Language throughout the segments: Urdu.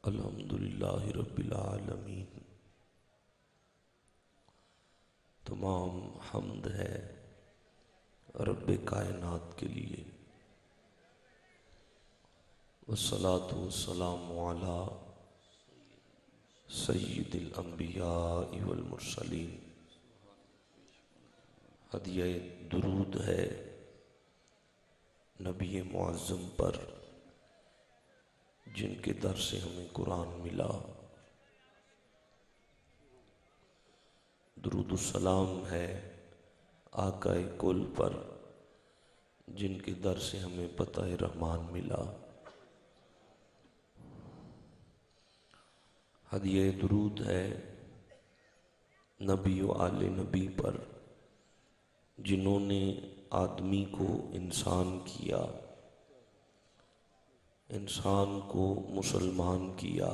الحمدللہ رب العالمین۔ تمام حمد ہے رب کائنات کے لیے، والصلاة والسلام علی سید الانبیاء والمرسلین۔ ہدیہ درود ہے نبی معظم پر جن کے در سے ہمیں قرآن ملا۔ درود السلام ہے آقا کل پر جن کے در سے ہمیں پتہ رحمان ملا۔ ہدیہ درود ہے نبی و آل نبی پر جنہوں نے آدمی کو انسان کیا، انسان کو مسلمان کیا،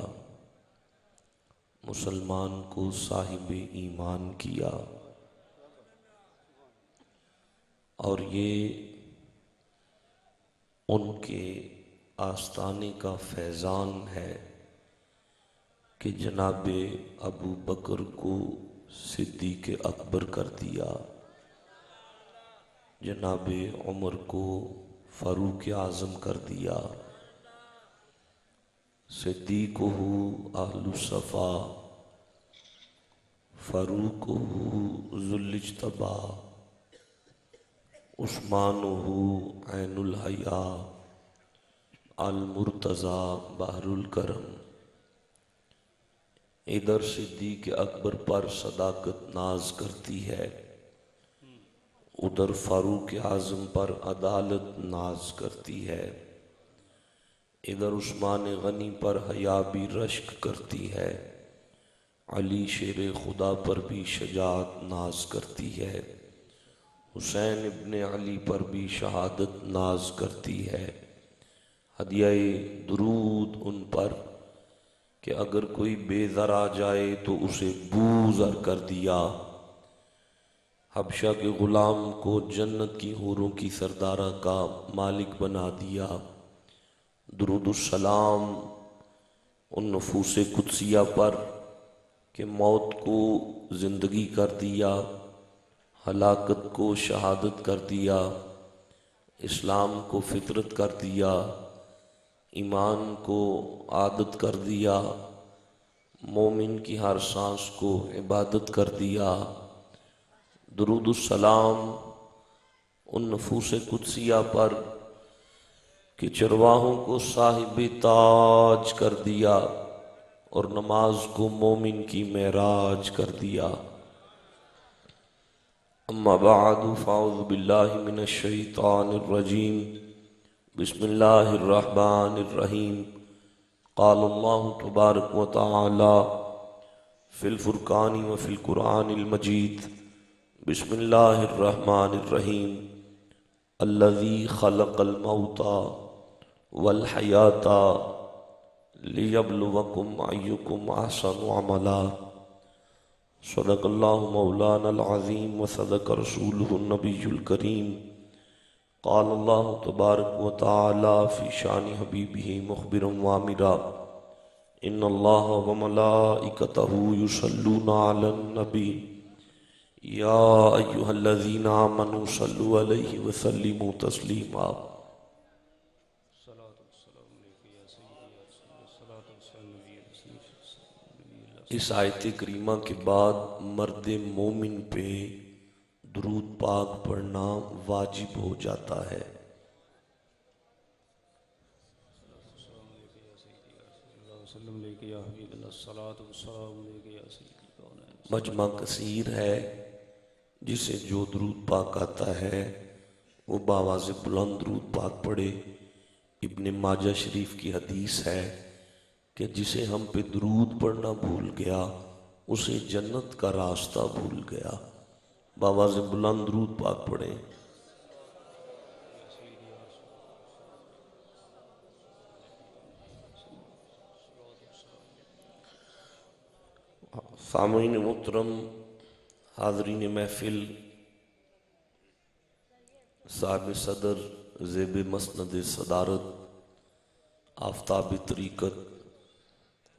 مسلمان کو صاحب ایمان کیا، اور یہ ان کے آستانے کا فیضان ہے کہ جناب ابو بکر کو صدیق اکبر کر دیا، جناب عمر کو فاروق اعظم کر دیا، صدیقہ اہل الصفا، فاروقہ ذو الاجتبا، عثمانہ عین الحیا، المرتضی بحر الکرم۔ ادھر صدیق اکبر پر صداقت ناز کرتی ہے، ادھر فاروق اعظم پر عدالت ناز کرتی ہے، ادھر عثمان غنی پر حیا بھی رشک کرتی ہے، علی شیر خدا پر بھی شجاعت ناز کرتی ہے، حسین ابن علی پر بھی شہادت ناز کرتی ہے۔ ہدیہ درود ان پر کہ اگر کوئی بے زر آ جائے تو اسے بو زر کر دیا، حبشہ کے غلام کو جنت کی حوروں کی سردارہ کا مالک بنا دیا۔ درود السلام ان نفوس قدسیہ پر کہ موت کو زندگی کر دیا، ہلاکت کو شہادت کر دیا، اسلام کو فطرت کر دیا، ایمان کو عادت کر دیا، مومن کی ہر سانس کو عبادت کر دیا۔ درود السلام ان نفوس قدسیہ پر کہ چرواہوں کو صاحب تاج کر دیا اور نماز کو مومن کی معراج کر دیا۔ اما بعد فاعوذ باللہ من الشیطان الرجیم، بسم اللہ الرحمن الرحیم۔ قال اللہ تبارک و تعالی فی الفرقان وفی القرآن المجید، بسم اللہ الرحمن الرحیم۔ الذی خلق الموت والحیاة لیبلوکم ایکم احسن عملا۔ صدق اللہ مولانا العظیم وصدق رسولہ النبی الکریم۔ قال اللہ تبارک و تعالی فی شان حبیبہ مخبرا وامرا، ان اللہ وملائکتہ یصلون علی النبی یا ایہا الذین آمنوا صلوا علیہ وسلموا تسلیما۔ اس آیت کریمہ کے بعد مرد مومن پہ درود پاک پڑھنا واجب ہو جاتا ہے۔ مجمع کثیر ہے، جسے جو درود پاک آتا ہے وہ بآواز بلند درود پاک پڑھے۔ ابن ماجہ شریف کی حدیث ہے کہ جسے ہم پہ درود پڑھنا بھول گیا اسے جنت کا راستہ بھول گیا۔ بآواز بلند درود پاک پڑھیں۔ سامعین محترم، حاضرین محفل، صاحب صدر زیب مسند صدارت، آفتاب طریقت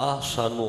ahsanu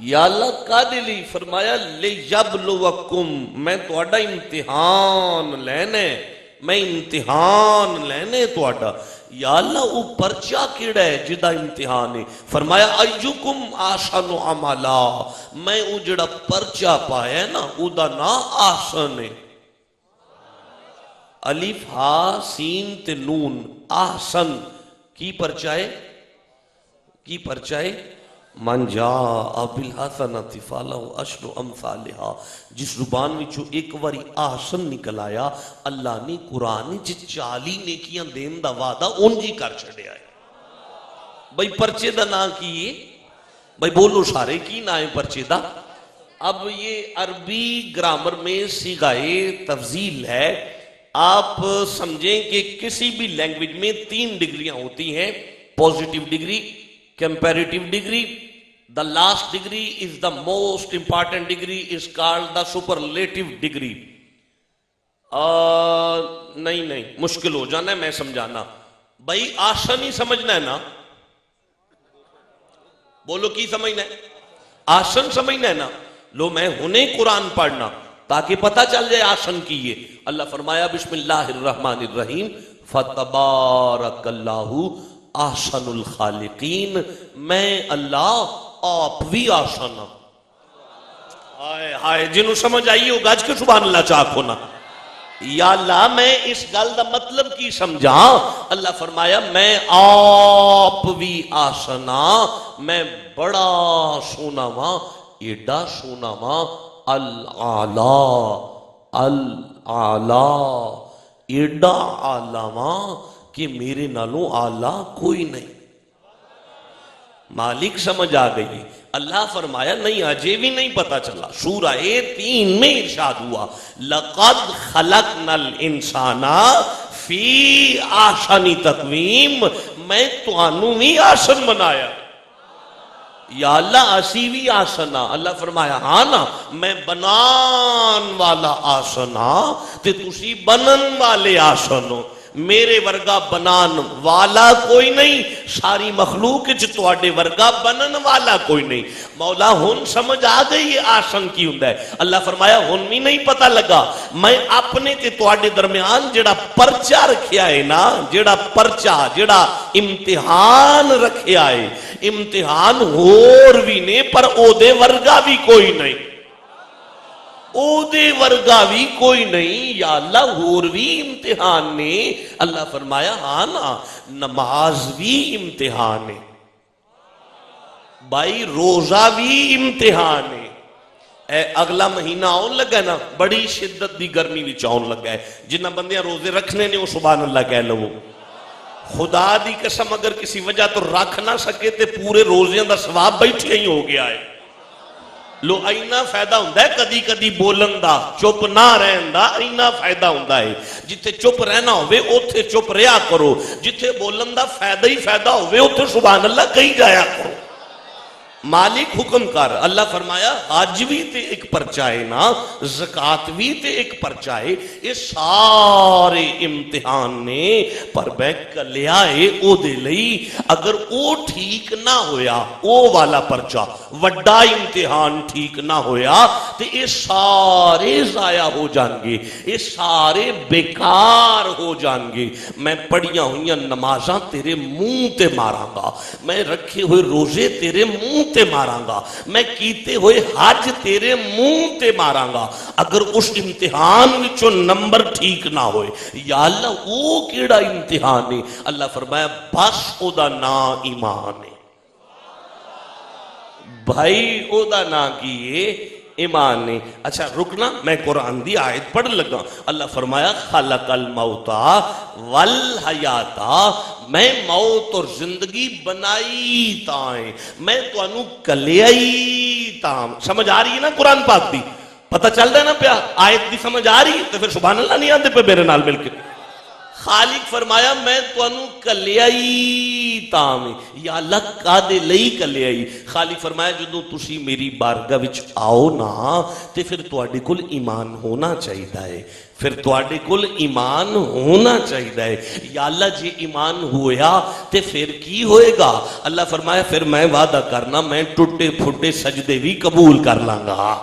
یا اللہ کادے لی؟ فرمایا لیبلوکم، میں تہاڈا امتحان لینے، میں امتحان لینے تہاڈا۔ یا اللہ وہ پرچہ کیڑا ہے جدا امتحان ہے؟ فرمایا ایکم احسن عملا، میں وہ جڑا پرچہ پایا ہے نا او دا نام احسن ہے، الف ہا سین تے نون، احسن کی پرچہ ہے؟ کی پرچہ ہے؟ من جاء بالحسنۃ فلہ عشر امثالھا، جس زبان وچوں ایک واری احسن نکل آیا، اللہ نے قرآن وچ 40 نیکیاں دین دا وعدہ اونجی کر چھڑیا ہے۔ بھئی پرچے دا نام کی ہے؟ بھئی بولو سارے کی نام ہے پرچے دا؟ اب یہ عربی گرامر میں صیغۂ تفضیل ہے۔ آپ سمجھیں کہ کسی بھی لینگویج میں 3 ڈگریاں ہوتی ہیں، positive degree, comparative degree, the last degree is the most important degree, is called the superlative degree۔ نہیں مشکل ہو جانا ہے میں سمجھانا، بھائی آسن ہی سمجھنا ہے نا، بولو کی سمجھنا ہے؟ آسن سمجھنا ہے نا؟ لو میں ہنے قرآن پڑھنا تاکہ پتہ چل جائے آسن کی یہ۔ اللہ فرمایا بسم اللہ الرحمن الرحیم فتبارک اللہ احسن الخالقین، میں اللہ آپ بھی آسن ہوں۔ ہائے ہائے جنہوں سمجھ آئی ہو گاج کے سبحان اللہ چاکو نا۔ یا اللہ میں اس گل دا مطلب کی سمجھا؟ اللہ فرمایا میں آپ بھی آسن ہوں، میں بڑا سونا ماں، ایڈا سونا ماں، العالی ایڈا اعلیٰ ماں کہ میرے نالوں اعلیٰ کوئی نہیں۔ مالک سمجھ آ گئی؟ اللہ فرمایا نہیں اجے بھی نہیں پتا چلا۔ سورہ 3 میں ارشاد ہوا لَقَدْ خَلَقْنَا الْإِنسَانَ فِي أَحْسَنِ تَقْوِيمٍ، میں توانوں بھی آسن بنایا۔ یا اللہ اسی بھی آسن ہاں۔ اللہ فرمایا ہاں نا میں بنان والا آسن ہاں تے تسی بنن والے آسن ہو، میرے ورگا بنان والا کوئی نہیں، ساری مخلوق تواڈے ورگا بنن والا کوئی نہیں۔ مولا ہن سمجھ آ گئی یہ آسن کی ہوندا ہے؟ اللہ فرمایا ہن بھی نہیں پتہ لگا، میں اپنے تے تواڈے درمیان جڑا پرچہ رکھیا ہے نا، جڑا پرچہ جڑا امتحان رکھیا ہے، امتحان ہور بھی نے پر او دے ورگا بھی کوئی نہیں، او دے ورگا بھی کوئی نہیں۔ یا اللہ ہور بھی امتحان نے؟ اللہ فرمایا ہاں نا نماز بھی امتحان ہے، بھائی روزہ بھی امتحان ہے۔ اے اگلا مہینہ آن لگا نا، بڑی شدت دی گرمی وچ آن لگا ہے، جنہ بندیاں روزے رکھنے نے وہ سبحان اللہ کہہ لو۔ خدا دی قسم اگر کسی وجہ تو رکھ نہ سکے تے پورے روزیاں دا ثواب بیٹھے ہی ہو گیا ہے۔ لو اینا فائدہ ہوندہ ہے کدی کدی بولن دا، چپ نہ رہن دا اینا فائدہ ہوندہ ہے۔ جتے چپ رہنا ہوئے اوتھے چپ رہا کرو، جتے بولن دا فائدہ ہی فائدہ ہوئے اوتھے سبحان اللہ کہیں جایا کرو۔ مالک حکم کر، اللہ فرمایا حج بھی تے ایک پرچہ ہے نا، زکاة بھی تے ایک پرچہ ہے، یہ سارے امتحان نے پر میں کلیا ہے او دے لئی اگر او ٹھیک نہ ہویا، او والا پرچہ وڈا امتحان ٹھیک نہ ہویا تو یہ سارے ضائع ہو جان گے، یہ سارے بیکار ہو جان گے۔ میں پڑھیاں ہوئیاں نمازاں تیرے منہ تے ماراں گا، میں رکھے ہوئے روزے تیرے منہ تے ماراں گا، میں کیتے ہوئے حج تیرے منہ تے ماراں گا، اگر اس امتحان وچوں نمبر ٹھیک نہ ہوئے۔ یا اللہ وہ کیڑا امتحان ہے؟ اللہ فرمایا بس او دا نام ایمان ہے۔ بھائی او دا نام کیے ایمان نے۔ اچھا رکنا میں قرآن دی آیت پڑھ لگا۔ اللہ فرمایا خلق الموتا والحیاتا، میں موت اور زندگی بنائی تائیں، میں تو انو کلیائی تائیں۔ سمجھ آ رہی ہے نا قرآن پاک دی؟ پتہ چل رہا ہے نا پیا آیت دی سمجھ آ رہی ہے؟ تو پھر سبحان اللہ نہیں آتے پہ میرے نال مل کے خالق فرمایا میں تانوں کلیا ہی تاں یا اللہ کادے لئی کلیا ہی. خالق فرمایا جدوں تسی میری بارگاہ وچ آؤ نا تے پھر تواڈے کول ایمان ہونا چاہیے, پھر تواڈے کول ایمان ہونا چاہیے. یا اللہ جی ایمان ہویا تے پھر کی ہوئے گا؟ اللہ فرمایا پھر میں وعدہ کرنا میں ٹوٹے پھوٹے سجدے بھی قبول کر لاں گا,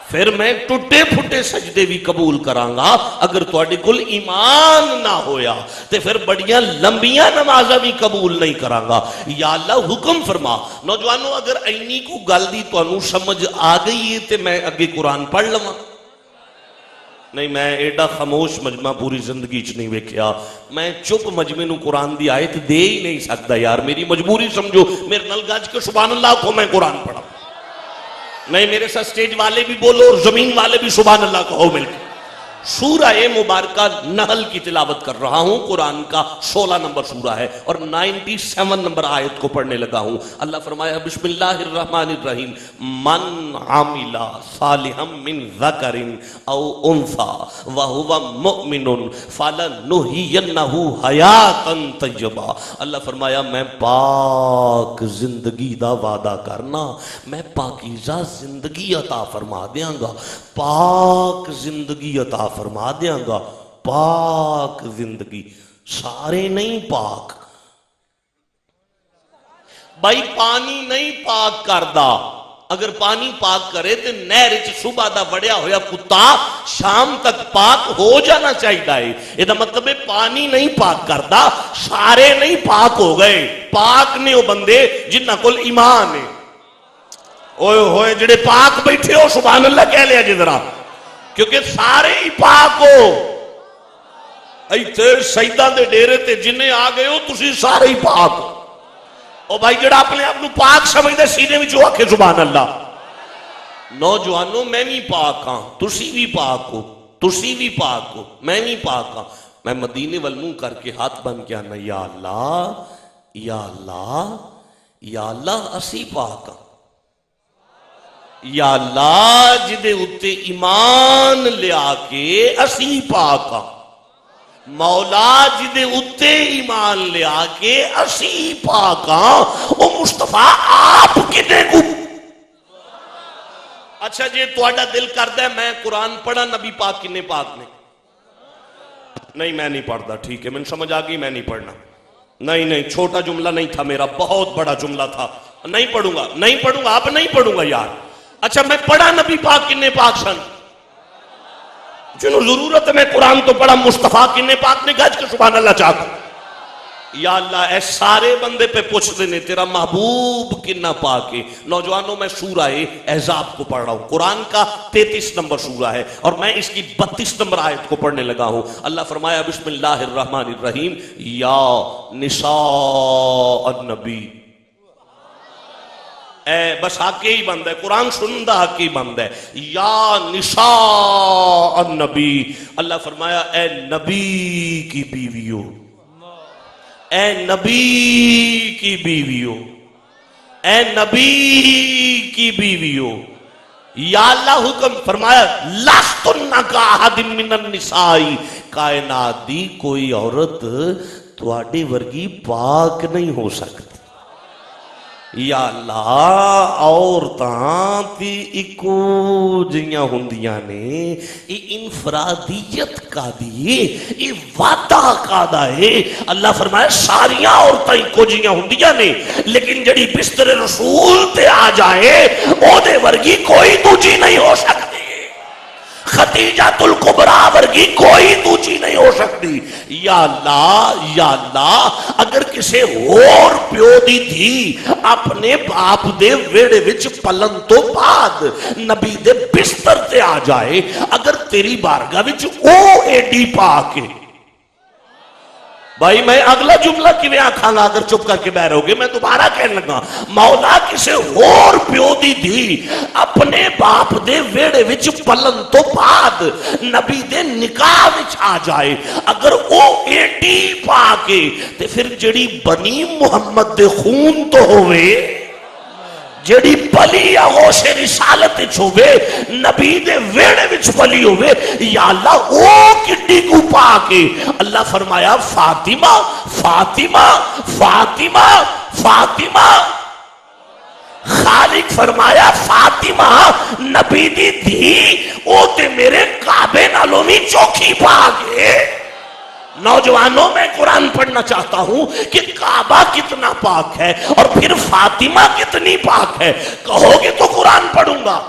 پھر میں ٹوٹے پھوٹے سجدے بھی قبول کراں گا. اگر تواڈے کول ایمان نہ ہویا تے پھر بڑیاں لمبیاں نمازاں بھی قبول نہیں کراں گا. یا اللہ حکم فرما. نوجوانوں اگر اینی کو گل دی تانوں سمجھ آ گئی ہے تے میں اگے قرآن پڑھ لواں. نہیں میں ایڈا خاموش مجمع پوری زندگی چ نہیں ویکھیا. میں چپ مجمع نو قرآن دی آیت دے ہی نہیں سکتا یار, میری مجبوری سمجھو. میرے نال گج کے سبحان اللہ کو میں قرآن پڑھا. نہیں میرے ساتھ سٹیج والے بھی بولو اور زمین والے بھی سبحان اللہ کہو مل کے. سورہ مبارکہ نحل کی تلاوت کر رہا ہوں. قرآن کا 16 نمبر سورہ ہے اور 97 نمبر آیت کو پڑھنے لگا ہوں. اللہ فرمایا بسم اللہ الرحمن الرحیم من عامل صالحا من ذکر او انثى وهو مؤمن فلنحيينه حیاتا طیبہ. اللہ فرمایا میں پاک زندگی دا وعدہ کرنا, میں پاکیزہ زندگی عطا فرما دیاں گا, پاک زندگی عطا فرما دیاں گا. پاک زندگی, سارے نہیں پاک. بھائی پانی نہیں پاک کردا, اگر پانی پاک کرے تو نہر وچ صبح دا وڑیا ہویا کتا شام تک پاک ہو جانا چاہیے. یہ مطلب ہے پانی نہیں پاک کردا, سارے نہیں پاک ہو گئے. پاک نے وہ بندے جنہ کول ایمان ہے. اوئے ہوئے جڑے پاک بیٹھے ہو سبحان اللہ کہہ لیا جی ذرا, کیونکہ سارے ہی پاک ہو. ایتھے سیداں دے ڈیرے تے جنہیں آ گئے ہو تسی سارے ہی پاک ہو. او بھائی جڑا اپنے آپ کو پاک سمجھدے سینے وچ آکھے سبحان اللہ. نوجوانوں میں بھی پاک ہاں, تسی بھی پاک ہو, تسی بھی پاک ہو, میں بھی پاک ہاں. میں مدینے وال منہ کر کے ہاتھ بن کے آنا یا اللہ یا اللہ یا اللہ اسی پاک ہاں. یا اللہ جدے اتے ایمان لیا کے اسی پاک ہاں. مولا جدے اتے ایمان لیا کے اسی پاک ہاں. او مصطفیٰ آپ کنے کو. اچھا جی تواڈا دل کردا ہے میں قرآن پڑھا, نبی پاک کنے پاک نے؟ نہیں میں نہیں پڑھتا. ٹھیک ہے میں سمجھ آ گئی, میں نہیں پڑھنا. نہیں چھوٹا جملہ نہیں تھا میرا, بہت بڑا جملہ تھا. نہیں پڑھوں گا, نہیں پڑھوں گا, اب نہیں پڑھوں گا یار. اچھا میں پڑھا نبی پاک کنے پاک سن؟ جنہوں ضرورت ہے میں قرآن تو پڑھا, مصطفیٰ کنے پاک نے گج کے سبحان اللہ چاہتا. یا اللہ اے سارے بندے پہ پوچھ دینے تیرا محبوب کنا پاک ہے. نوجوانوں میں سورہ احزاب کو پڑھ رہا ہوں. قرآن کا 33 نمبر سورہ ہے اور میں اس کی 32 نمبر آیت کو پڑھنے لگا ہوں. اللہ فرمایا بسم اللہ الرحمن الرحیم یا نساء النبی. اے بس حق ہی بند ہے, قرآن سنندہ حق ہی بند ہے. یا نساء النبی. اللہ فرمایا اے نبی کی بیویوں, اے نبی کی بیویوں, اے نبی کی بیویوں. یا اللہ حکم فرمایا لستن کاحد من النساء. کائنات دی کوئی عورت تواڈے ورگی پاک نہیں ہو سکتی. یا اللہ عورتاں تی اکو جیاں ہوندیاں نے, یہ انفرادیت کا دی, یہ وعدہ کا دا ہے. اللہ فرمائے ساریاں عورتاں اکو جیاں ہوندیاں نے, لیکن جڑی بستر رسول تے آ جائے او دے ورگی کوئی دوجی نہیں ہو سکتی. خدیجہ الکبریٰ ورگی کوئی دوجی نہیں ہو سکتی. یا اللہ اگر کسے اور پیو دی تھی اپنے باپ دے ویڑے وچ پلن تو بعد نبی دے بستر تے آ جائے, اگر تیری بارگاہ وچ او ایڈی پاک ہے. بھائی میں اگلا جملہ کیویں آکھاں گا اگر چپ کر کے بیٹھ رہو گے؟ میں دوبارہ کہنے لگا مولا کسے اور پیو دی دی اپنے باپ دے ویڑے وچ پلن تو بعد نبی دے نکاح وچ آ جائے, اگر او ایڈی پاکے تے پھر جڑی بنی محمد دے خون تو ہوئے, جیڑی پلی آغوش رسالت چھوے نبی دے ویڑے وچ پلی ہوئے یا اللہ او کڈی کو پا کے اللہ فرمایا فاطمہ فاطمہ فاطمہ فاطمہ خالق فرمایا فاطمہ نبی دی دھی او تے میرے کعبے نالوں بھی چوکھی پا گئے. نوجوانوں میں قرآن پڑھنا چاہتا ہوں کہ کعبہ کتنا پاک ہے اور پھر فاطمہ کتنی پاک ہے. کہو گے تو قرآن پڑھوں گا.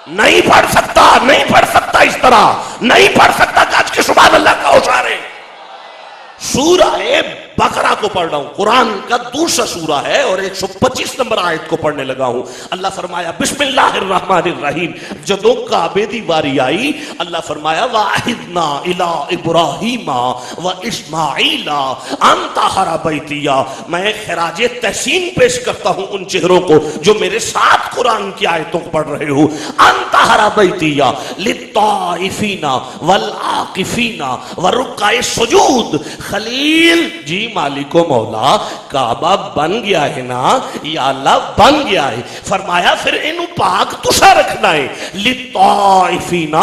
نہیں پڑھ سکتا اس طرح نہیں پڑھ سکتا کہ آج کے سبحان اللہ کا اشارے. سورہ بقرہ کو پڑھ رہا ہوں, قرآن کا دوسرا سورہ ہے اور 125 نمبر آیت کو پڑھنے لگا ہوں. اللہ فرمایا بسم اللہ الرحمن الرحیم. جدوں کعبے دی واری آئی اللہ فرمایا وَعَهِدْنَا إِلَىٰ إِبْرَاهِيمَ وَإِسْمَاعِيلَ أَن طَهِّرَ بَيْتِيَ. میں خراج تحسین پیش کرتا ہوں ان چہروں کو جو میرے ساتھ قرآن کی آیتوں کو پڑھ رہے ہو. أَن طَهِّرَ بَيْتِيَ لِلطَّائِفِينَ وَالْعَاكِفِينَ وَرُكَّعِ السُّجُودِ. خلیل جی مالک و مولا کعبہ بن گیا ہے نا, یا اللہ بن گیا ہے. فرمایا پھر انہوں پاک تسا رکھنا ہے. لِطَّائِفِينَ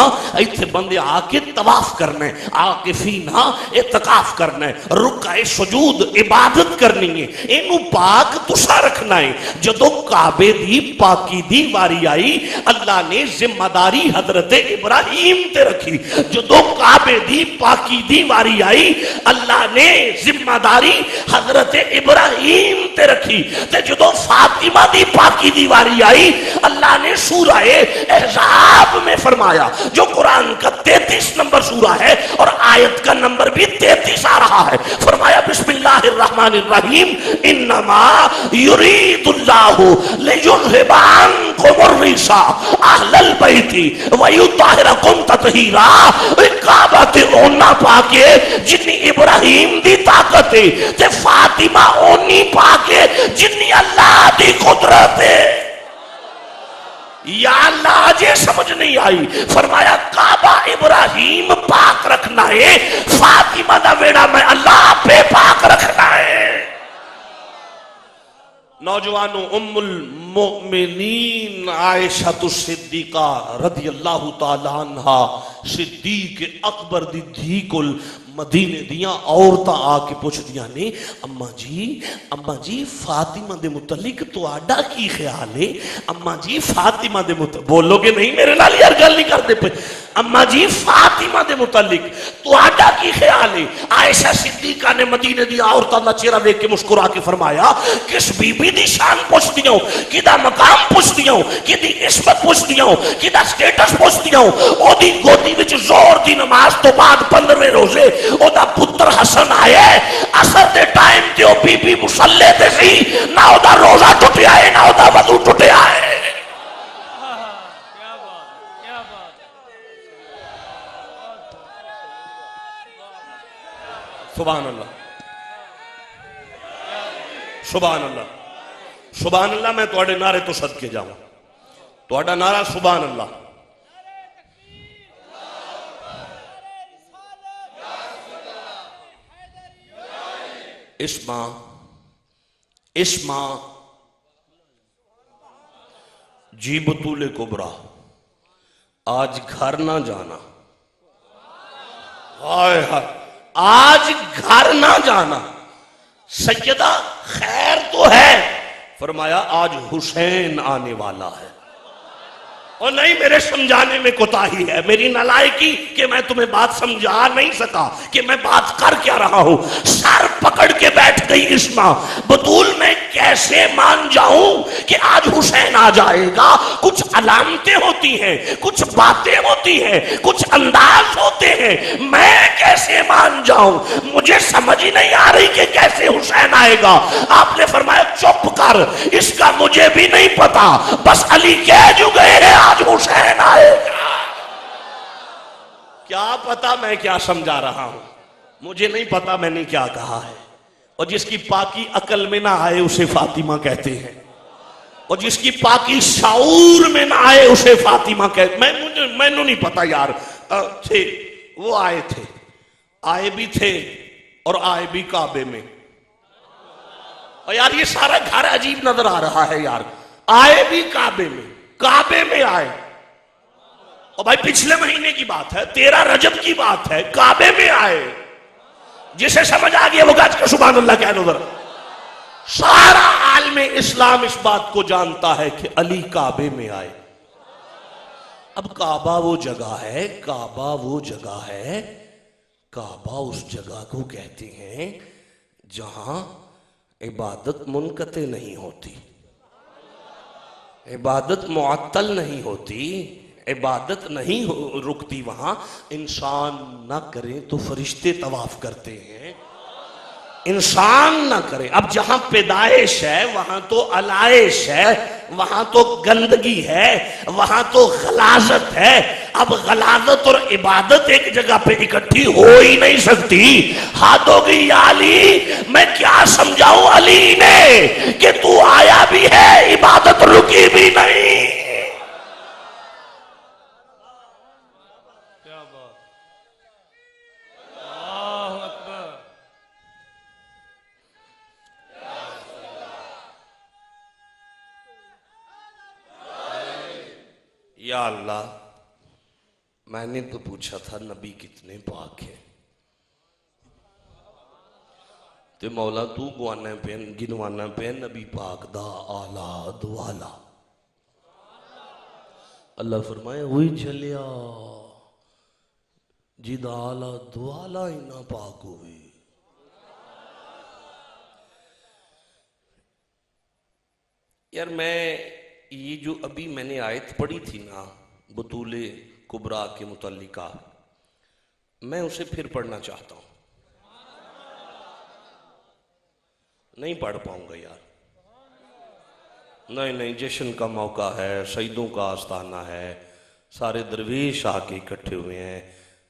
ایتھے بندے آکے طواف کرنے, عاکفین اعتکاف کرنے, رکع سجود عبادت کرنی ہے. انہوں پاک تسا رکھنا ہے. جدو کعبے دی پاکی دی واری آئی اللہ نے ذمہ داری حضرت ابراہیم تے رکھی. جدو کعبے دی پاکی دی واری آئی اللہ نے ذمہ داری حضرت ابراہیم تے رکھی. تے جدو فاطمہ دی پاکی دی واری آئی اللہ نے سورہ احزاب میں فرمایا جو قرآن کا 33 نمبر سورہ ہے اور آیت کا نمبر بھی 33 آ رہا ہے. فرمایا بسم اللہ الرحمن الرحیم انما یرید اللہ لیذھب عنکم الرجس اہل البیت ویطہرکم تطہیرا. کعبہ تے اونا پاکے جتنی ابراہیم دی طاقت ہے تے فاطمہ اونی پاکے جتنی اللہ دی قدرت ہے. یا اللہ آجے سمجھ نہیں آئی. فرمایا کعبہ ابراہیم پاک رکھنا ہے, فاطمہ دا ویڑا میں اللہ پہ پاک رکھنا ہے. نوجوانوں ام المؤمنین عائشہ الصدیقہ رضی اللہ تعالی عنہ صدیق اکبر دی دھی کل مدینے دیاں عورتاں آ کے پوچھ دیاں نے اماں جی فاطمہ دے متعلق تو آڈا کی خیال ہے. اماں جی فاطمہ دے متعلق بولو گے نہیں میرے نال یار گل نہیں کرتے پہ. اماں جی فاطمہ دے متعلق تو آڈا کی خیال ہے. عائشہ صدیقہ نے مدینے دی عورتاں دا چہرہ دیکھ کے مسکرا کے فرمایا کس بی بی دی شان پوچھ دیاں, کدا مقام پوچھ دیاں, کدی عصمت پوچھ دیاں, کدا سٹیٹس پوچھ دیاں. او دی گودی وچ زور دی نماز تو بعد 15ویں روزے او دا پتر حسن آیا ہے. اثر دے ٹائم تے او بی بی مصلے تے سی, نہ او دا روزہ ٹوٹیا ہے نہ او دا وضو ٹوٹیا ہے. سبحان اللہ سبحان اللہ سبحان اللہ. میں تواڈے نعرے تو صدقے جاؤں. تواڈا نعرہ سبحان اللہ. اسما جی بطول کبرا آج گھر نہ جانا. ہائے ہائے آج گھر نہ جانا. سیدہ خیر تو ہے. فرمایا آج حسین آنے والا ہے. اور نہیں میرے سمجھانے میں کوتاہی ہے, میری نالائکی کہ میں تمہیں بات سمجھا نہیں سکا کہ میں بات کر کیا رہا ہوں. سر پکڑ کے بیٹھ گئی اسما. بطول میں کیسے مان جاؤں کہ آج حسین آ جائے گا. کچھ علامتیں ہوتی ہیں, کچھ باتیں ہوتی ہیں, کچھ انداز ہوتے ہیں. میں کیسے مان جاؤں, مجھے سمجھ ہی نہیں آ رہی کہ کیسے حسین آئے گا. آپ نے فرمایا چپ کر, اس کا مجھے بھی نہیں پتا, بس علی کہہ جو گئے ہیں آج حسین آئے گا. کیا پتا میں کیا سمجھا رہا ہوں, مجھے نہیں پتا میں نے کیا کہا ہے. اور جس کی پاکی عقل میں نہ آئے اسے فاطمہ کہتے ہیں, اور جس کی پاکی شعور میں نہ آئے اسے فاطمہ کہتے ہیں. میں نہیں پتا یار. تھے وہ آئے تھے, آئے بھی تھے اور آئے بھی کعبے میں. اور یار یہ سارا گھر عجیب نظر آ رہا ہے یار. آئے بھی کعبے میں آئے. اور بھائی پچھلے مہینے کی بات ہے, 13 رجب کی بات ہے, کعبے میں آئے. جسے سمجھ آ گیا وہ گاج کا سبحان اللہ کہہ دو ذرا. سارا عالم اسلام اس بات کو جانتا ہے کہ علی کعبے میں آئے. اب کعبہ وہ جگہ ہے, کعبہ اس جگہ کو کہتے ہیں جہاں عبادت منقطع نہیں ہوتی, عبادت معطل نہیں ہوتی, عبادت نہیں رکتی. وہاں انسان نہ کرے تو فرشتے طواف کرتے ہیں, انسان نہ کرے. اب جہاں پیدائش ہے وہاں تو علائش ہے, وہاں تو گندگی ہے, وہاں تو غلاظت ہے. اب غلاظت اور عبادت ایک جگہ پہ اکٹھی ہو ہی نہیں سکتی. ہاتھ ہو گئی یا علی, میں کیا سمجھاؤں علی نے کہ تو آیا بھی ہے عبادت رکی بھی نہیں. یا اللہ, میں نے تو پوچھا تھا نبی کتنے پاک ہیں, تے مولا تو گنوانا پہ نبی پاک دا آلہ دوالا. اللہ فرمائے وہی چلیا جی دا آلہ دوالا ہی نہ پاک ہوئی. یار میں یہ جو ابھی میں نے آیت پڑھی تھی نا بطول کبریٰ کے متعلقہ, میں اسے پھر پڑھنا چاہتا ہوں. نہیں پڑھ پاؤں گا یار, نہیں جشن کا موقع ہے, سیدوں کا آستانہ ہے, سارے درویش آ کے اکٹھے ہوئے ہیں.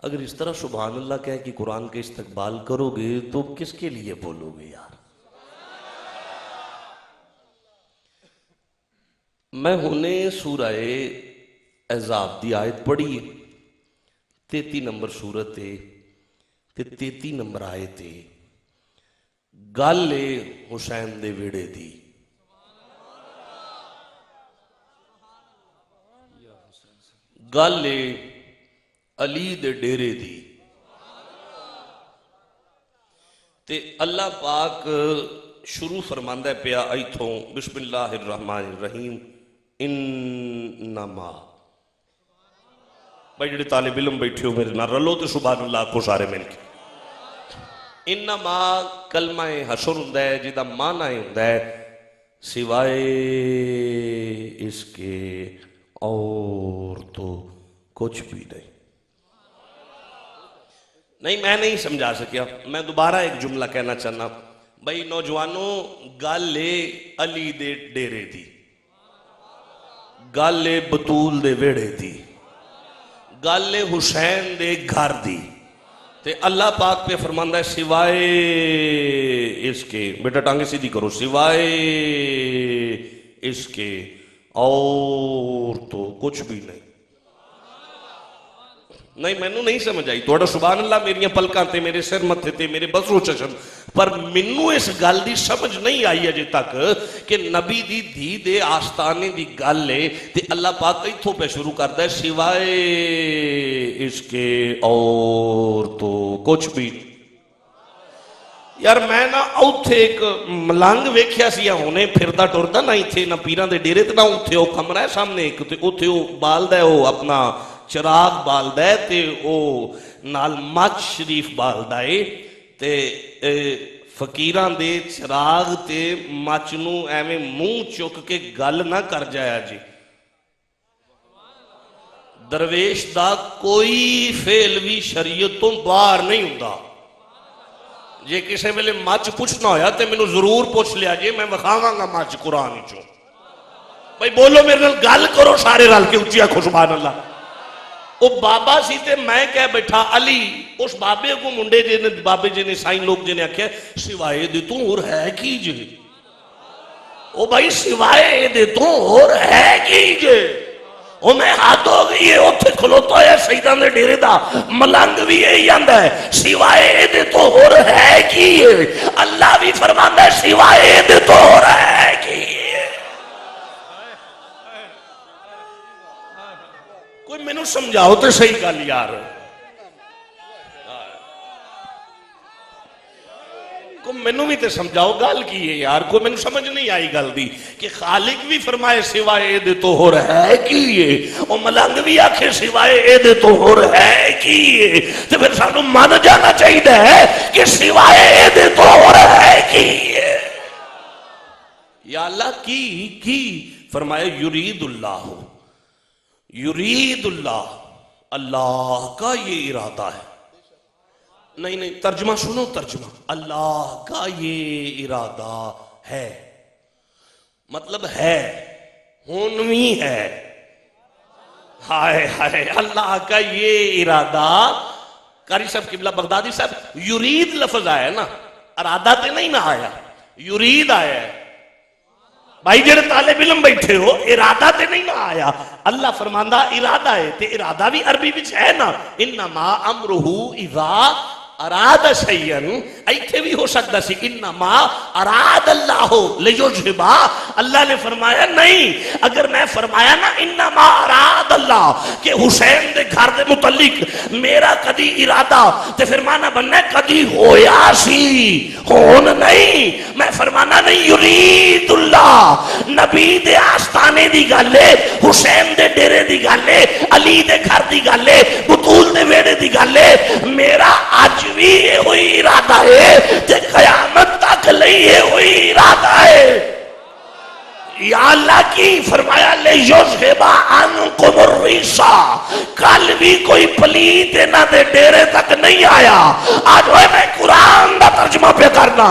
اگر اس طرح سبحان اللہ کہہ کہ قرآن کے استقبال کرو گے تو کس کے لیے بولو گے یار. میں ہونے سورہ احزاب دی آیت پڑھی 33 نمبر سورت ہے تے 33 نمبر آیت ہے. گل حسین دے ویڑے دی, گل علی دے ڈیرے دی. تے اللہ پاک شروع فرماندہ پیا ایتھوں بسم اللہ الرحمن الرحیم انما. بھائی جڑے طالب علم بیٹھے ہو میرے نہ رلو تو سبحان اللہ کو سارے مل کے. انما کلمہ حشر ہوندا ہے جدا معنی ہوندا ہے سوائے اس کے اور تو کچھ بھی نہیں. نہیں میں نہیں سمجھا سکیا, میں دوبارہ ایک جملہ کہنا چاہنا. بھائی نوجوانوں, گل علی دے ڈیرے دی, گل بطول دے ویڑے دی, گل حسین دے گھر دی. تے اللہ پاک پہ فرماندہ ہے سوائے اس کے, بیٹا ٹانگے سیدھی کرو, سوائے اس کے اور تو کچھ بھی نہیں. نہیں مینوں نہیں سمجھ آئی تھوڑا سبحان اللہ میریاں پلکاں تے میرے سر متھے تے میرے بسر و چشم, پر مینوں اس گل دی سمجھ نہیں آئی اجے تک کہ نبی دی دھی دے آستانے دی گل ہے تے اللہ پاک ایتھوں پہ شروع کردا ہے سوائے اس کے اور تو کچھ بھی. یار میں نا اوتھے ایک ملنگ ویکھیا سی ہونے پھردا ٹردا نہ ایتھے نہ پیراں دے ڈیرے تے نہ اوتھے او کمرہ ہے سامنے ایک تے اوتھے او بالدا ہے او اپنا چراغ بالدا ہے تے او نال مچ شریف بالدا ہے تے فقیراں دے چراغ تے مچ نو ایویں منہ چک کے گل نہ کر جایا جی. درویش دا کوئی فعل بھی شریعت تو باہر نہیں ہوندا. جے کسے ویلے مچ پوچھنا ہویا تے مینوں ضرور پوچھ لیا جی, میں وکھاواں گا مچ قرآن چوں. بھائی بولو میرے نال گل کرو سارے رل کے اچھی آکھو سبحان اللہ. وہ بابا سی تے میں کہہ بیٹھا علی, اس بابے کو منڈے جے نے بابے جے نے سائن لوگ جے نے آکھیا سوائے دے تو اور ہے کی جے. او بھائی سوائے دے تو اور ہے کی جے. او میں ہاتھ ہو گئی ہے اوتھے کھلوتا ہے سیداں دے ڈیرے دا ملنگ بھی یہی آندا ہے سوائے دے تو اور ہے کی. اللہ بھی فرماندا ہے سوائے دے تو اور ہے کی. کوئی مینوں سمجھاؤ تو صحیح گل یار، کوئی مینوں بھی تے سمجھاؤ گل کی ہے یار، کوئی مینوں سمجھ نہیں آئی گل دی کہ خالق بھی فرمائے سوائے اے دے تو ہور ہے کی ہے، او ملنگ بھی آکھے سوائے اے دے تو ہور ہے کی ہے، تے پھر سانوں مان جانا چاہیے ہے کہ سوائے اے دے تو ہور ہے کی ہے۔ یا اللہ کی فرمائے یرید اللہ، یرید اللہ، اللہ کا یہ ارادہ ہے، نہیں ترجمہ سنو، ترجمہ اللہ کا یہ ارادہ ہے، مطلب ہے، ہونوی ہے، ہائے ہائے اللہ کا یہ ارادہ۔ قاری صاحب قبلہ بغدادی صاحب یرید لفظ آیا نا، ارادہ تے نہیں نہ آیا، یرید آیا ہے۔ بھائی جڑے طالب علم بیٹھے ہو، ارادہ تے نہیں نہ آیا، اللہ فرماندہ ارادہ ہے، تے ارادہ بھی عربی وچ ہے نا، انما امرہ اذا اراد شیئن، ایتھے بھی ہو سکتا سی انما اراد اللہ لیجھبا، اللہ نے فرمایا نہیں، اگر میں فرمایا نا انما اراد اللہ کہ حسین دے گھر دے متعلق میرا کدی ارادہ، تے فرمانا بننا کدی ہویا سی، ہون نہیں، میں فرمانا نہیں یرید اللہ، نبی دے آستانے دی گالے، حسین دے ڈیرے دی گالے، علی دے گھر دی گالے، بطول دے ویڑے دی گالے، میرا آج بھی یہ ہوئی ارادہ ہے تے قیامت تک لئی یہ ہوئی ارادہ ہے۔ یا اللہ کی فرمایا لیُذْہِبَ عَنْکُمُ الرِّجْسَ، کل بھی کوئی پلیت نہ دے ڈیرے تک نہیں آیا، آج وہ میں قرآن دا ترجمہ پہ کرنا،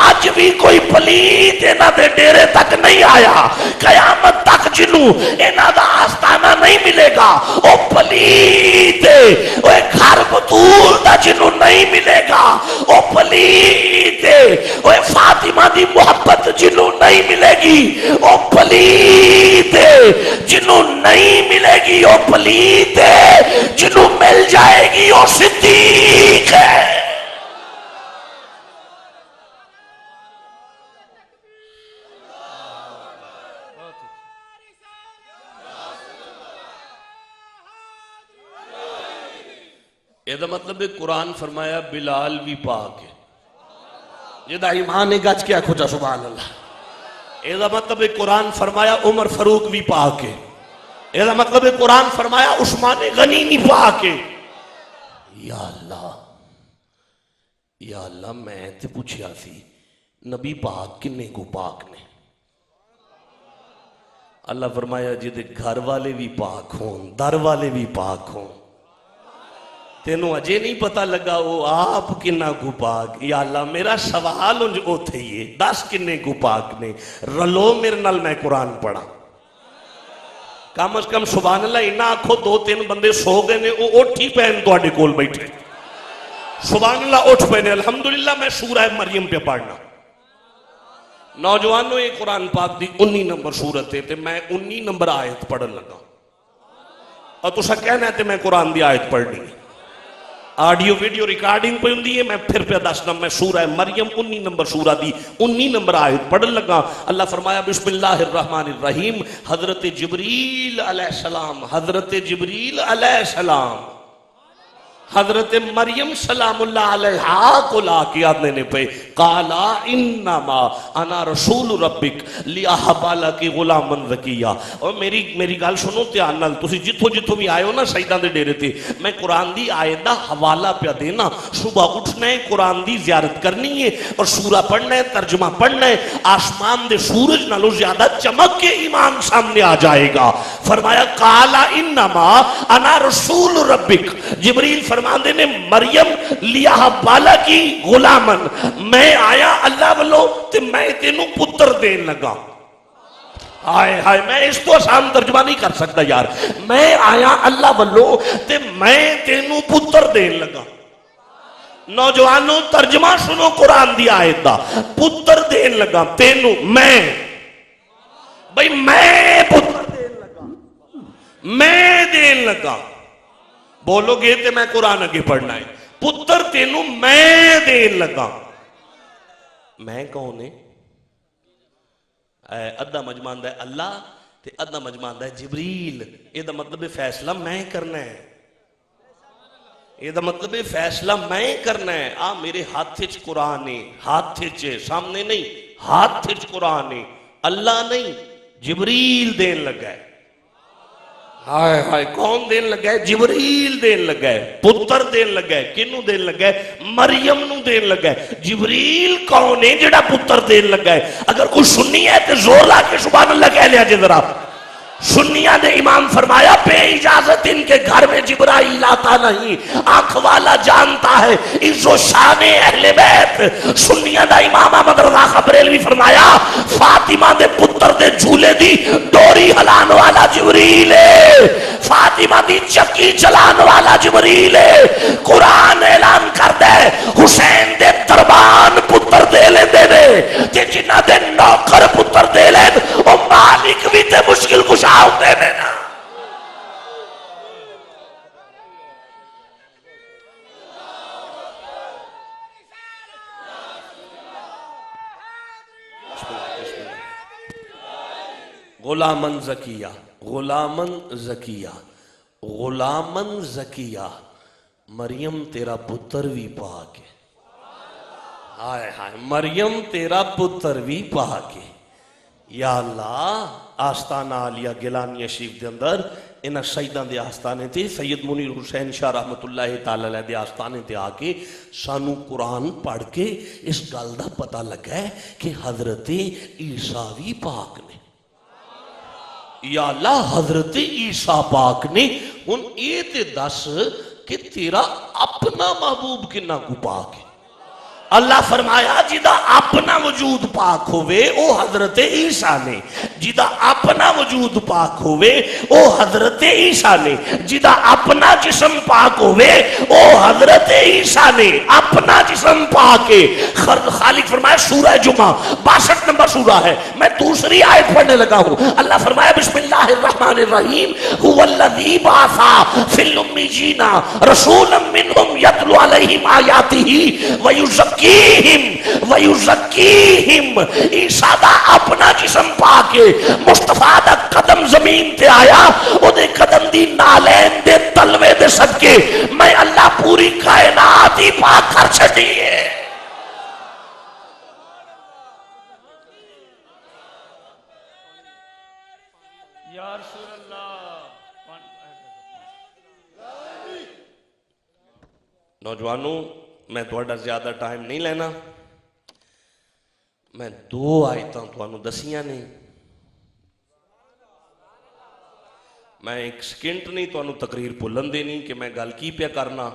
آج بھی کوئی پلیت نہ دے ڈیرے تک نہیں آیا، قیامت تک جنوں انہاں دا آستانہ نہیں ملے گا، او پلیت وہ گھر بطول دا جنوں نہیں ملے گا، او پلیت وہ فاطمہ دی محبت جنوں نہیں ملے گی، او پلیت جنوں نہیں ملے گی، او پلیت جنوں مل جائے گی، او صدیق ہے۔ یہ دا مطلب ہے قرآن فرمایا بلال بھی پاک ہے، یہ دا ایمان گج کیا کھوچا سبحان اللہ۔ یہ دا مطلب ہے قرآن فرمایا عمر فاروق بھی پاک ہے، یہ دا مطلب ہے قرآن فرمایا عثمان غنی بھی پاک ہے۔ یا اللہ میں تے پوچھیا سی نبی پاک کنے کو پاک نے؟ اللہ فرمایا جدے گھر والے بھی پاک ہون، در والے بھی پاک ہون، تینوں اجے نہیں پتہ لگا وہ آپ کنہ کو پاک؟ یا اللہ میرا سوال انج او تھے یہ 10 کنے کو پاک نے، رلو میرے نال میں قرآن پڑھا، کم از کم سبحان اللہ انہا آنکھو 2-3 بندے سو گئے نے، وہ اٹھی پہن تو آڈے کول بیٹھے، سبحان اللہ اٹھ پہنے، الحمدللہ میں سورہ مریم پہ پڑھنا۔ نوجوانوں یہ قرآن پاک دی 19 نمبر سورت ہے، میں 19 نمبر آیت پڑھن لگا، اور تو سا کہنا ہے میں قرآن دی آیت پڑھنی ہے، آڈیو ویڈیو ریکارڈنگ پہ ہوں دی ہے، میں پھر پہ دسنا، میں سورہ مریم 19 نمبر سورہ دی 19 نمبر آیت پڑھن لگا۔ اللہ فرمایا بسم اللہ الرحمن الرحیم، حضرت جبریل علیہ السلام، حضرت جبریل علیہ السلام حضرت مریم سلام اللہ علیہا کو لا کے آدھنے نے پہ قالا انما انا رسول ربک لیاہبا لکی غلامن زکیہ۔ اور میری گال سنو تیانال، تسی جتھو بھی آئے ہو نا سیدان دے ڈیرے تھے، میں قرآن دی آیت دا حوالہ پہ دینا، صبح اٹھنا ہے قرآن دی زیارت کرنی ہے اور سورہ پڑھنا ہے، ترجمہ پڑھنا ہے، آسمان دے سورج نالو زیادہ چمک کے ایمان سامنے آ جائے گا۔ فرمایا قالا انما انا رسول ربک، جبریل فرمان دے مریم لیاہ بالا کی غلامن، میں آیا اللہ والو تے میں تینوں پتر دین لگا۔ ہائے ہائے میں اس تو آسان ترجمہ نہیں کر سکتا یار، میں آیا اللہ والو تے میں تینوں پتر دین لگا۔ نوجوانوں ترجمہ سنو قرآن دی آیت دا، پتر دین لگا تینوں، میں بھئی میں پتر دین لگا، میں دین لگا، بولو گے تے میں قرآن اگے پڑھنا ہے، پتر تینوں میں دین لگا۔ میں کون ہے؟ ادھا مجمان ہے اللہ تے ادھا مجمع آندا ہے جبریل، یہ دا مطلب فیصلہ میں کرنا ہے، یہ دا مطلب فیصلہ میں کرنا ہے۔ میرے ہاتھ وچ قرآن ہے، ہاتھ وچ سامنے نہیں، ہاتھ وچ قرآن ہے، اللہ نہیں، جبریل دین لگا ہے۔ ہائے ہائے، کون دین لگا ہے؟ جبریل دین لگا ہے، پتر دین لگا ہے۔ کنوں دین لگا ہے؟ مریم نو دین لگا ہے۔ جبریل کون ہے جڑا پتر دین لگا ہے؟ اگر کوئی سنی ہے تو زور لا کے سبحان اللہ کہہ لیا جے ذرا۔ سنیہ نے امام فرمایا بے اجازت ان کے گھر میں جبرائیل آتا نہیں، آنکھ والا جانتا ہے عز و شان اہل بیت۔ سنیہ دا امام احمد رضا بریلوی فرمایا فاطمہ دے پتر دے جھولے دی ڈوری ہلان والا جبریل ہے، فاطمہ دی چکی چلان والا جبریل ہے۔ قرآن اعلان کر دے حسین دے دربان پتر دے لے دے تے جنہ دے نوکر پتر دے لے او مالک بھی تے مشکل کشا ہوتے میں نا۔ غلامن زکیہ، غلامن زکیہ، غلامن زکیہ، مریم تیرا پتر بھی پاک ہے۔ ہائے ہائے، مریم تیرا پتر بھی پاک ہے۔ یا اللہ، آستانہ عالیہ گیلانیہ شریف دے اندر انہاں شہیداں دے آستانے تے سید منیر حسین شاہ رحمت اللہ تعالیٰ علیہ دے آستانے تے آکے سانو قرآن پڑھ کے اس گل دا پتہ لگا ہے کہ حضرت عیسیٰ بھی پاک نے۔ یا اللہ، حضرت عیسیٰ پاک نے ان یہ تے دس کہ تیرا اپنا محبوب کنا کو پاک ہے۔ اللہ فرمایا جدا اپنا وجود پاک ہوئے او حضرت عیسیٰ نے، جدا اپنا وجود پاک ہوئے او حضرت عیسیٰ نے، جدا اپنا جسم پاک ہوئے او حضرت عیسیٰ نے، اپنا جسم پاک ہے۔ خالق فرمایا سورہ جمعہ 62 نمبر سورہ ہے، میں دوسری آیت پڑھنے لگا ہوں۔ اللہ فرمایا بسم اللہ الرحمن الرحیم هو الذی بعث فی الامیین رسولا منہم یتلو علیہم آیاتہ وَيُزَكِّيهِمْ عیسیٰ دا اپنا جسم پاکے، مصطفیٰ دا قدم زمین تے آیا، او دے قدم دی نالین دے تلوے دے صدقے میں اللہ پوری کائنات ہی پاک کر چھٹی ہے۔ یا رسول اللہ۔ نوجوانوں، میں تھوڑا زیادہ ٹائم نہیں لینا، میں 2 آیتاں تھوانوں دسیاں نہیں، میں 1 سیکنڈ نہیں تھوانوں تقریر بھولن دینی کہ میں گل کی پیا کرنا۔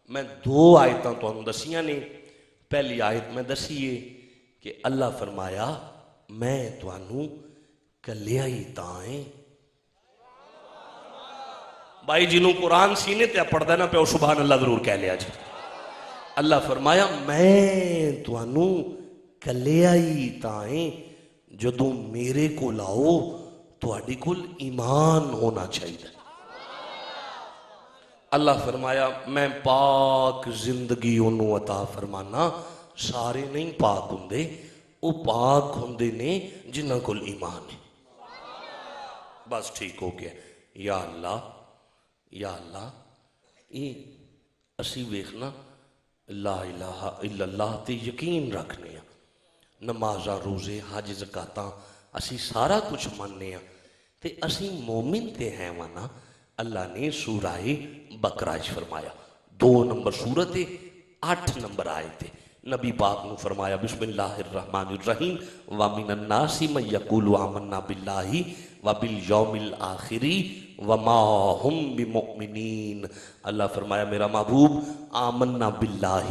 میں 2 آیتاں تھوانوں دسیاں نہیں۔ پہلی آیت میں دسیے کہ اللہ فرمایا میں تھوانوں کلیا ہی تائیں۔ بھائی جنہوں قرآن سینے تے پڑھ دینا پہ سبحان اللہ ضرور کہہ لیا جی۔ اللہ فرمایا میں توانوں کلیا ہی تائیں جدوں میرے کو لاؤ تواڈی کول ایمان ہونا چاہیے۔ اللہ فرمایا میں پاک زندگی انہوں عطا فرمانا، سارے نہیں پاک ہوندے، وہ پاک ہوندے نے جنہاں کول ایمان ہے۔ بس ٹھیک ہو گیا۔ یا اللہ، یا اللہ، یہ اسی ویکھنا لا الہ الا اللہ تے یقین رکھنے ہیں، نمازاں روزے حج زکاتاں اسی سارا کچھ ماننے ہیں تے اسی مومن تے ہیں وانا۔ اللہ نے سورہ بقرہ فرمایا 2 نمبر سورت 8 نمبر آیت نبی پاک نے فرمایا بسم اللہ الرحمن الرحیم وَمِنَ النَّاسِ مَن يَقُولُ آمَنَّا بِاللَّهِ وَبِالْيَوْمِ الْآخِرِ وَمَا هُمْ بِمُؤْمِنِينَ۔ اللہ فرمایا میرا محبوب آمنا باللہ،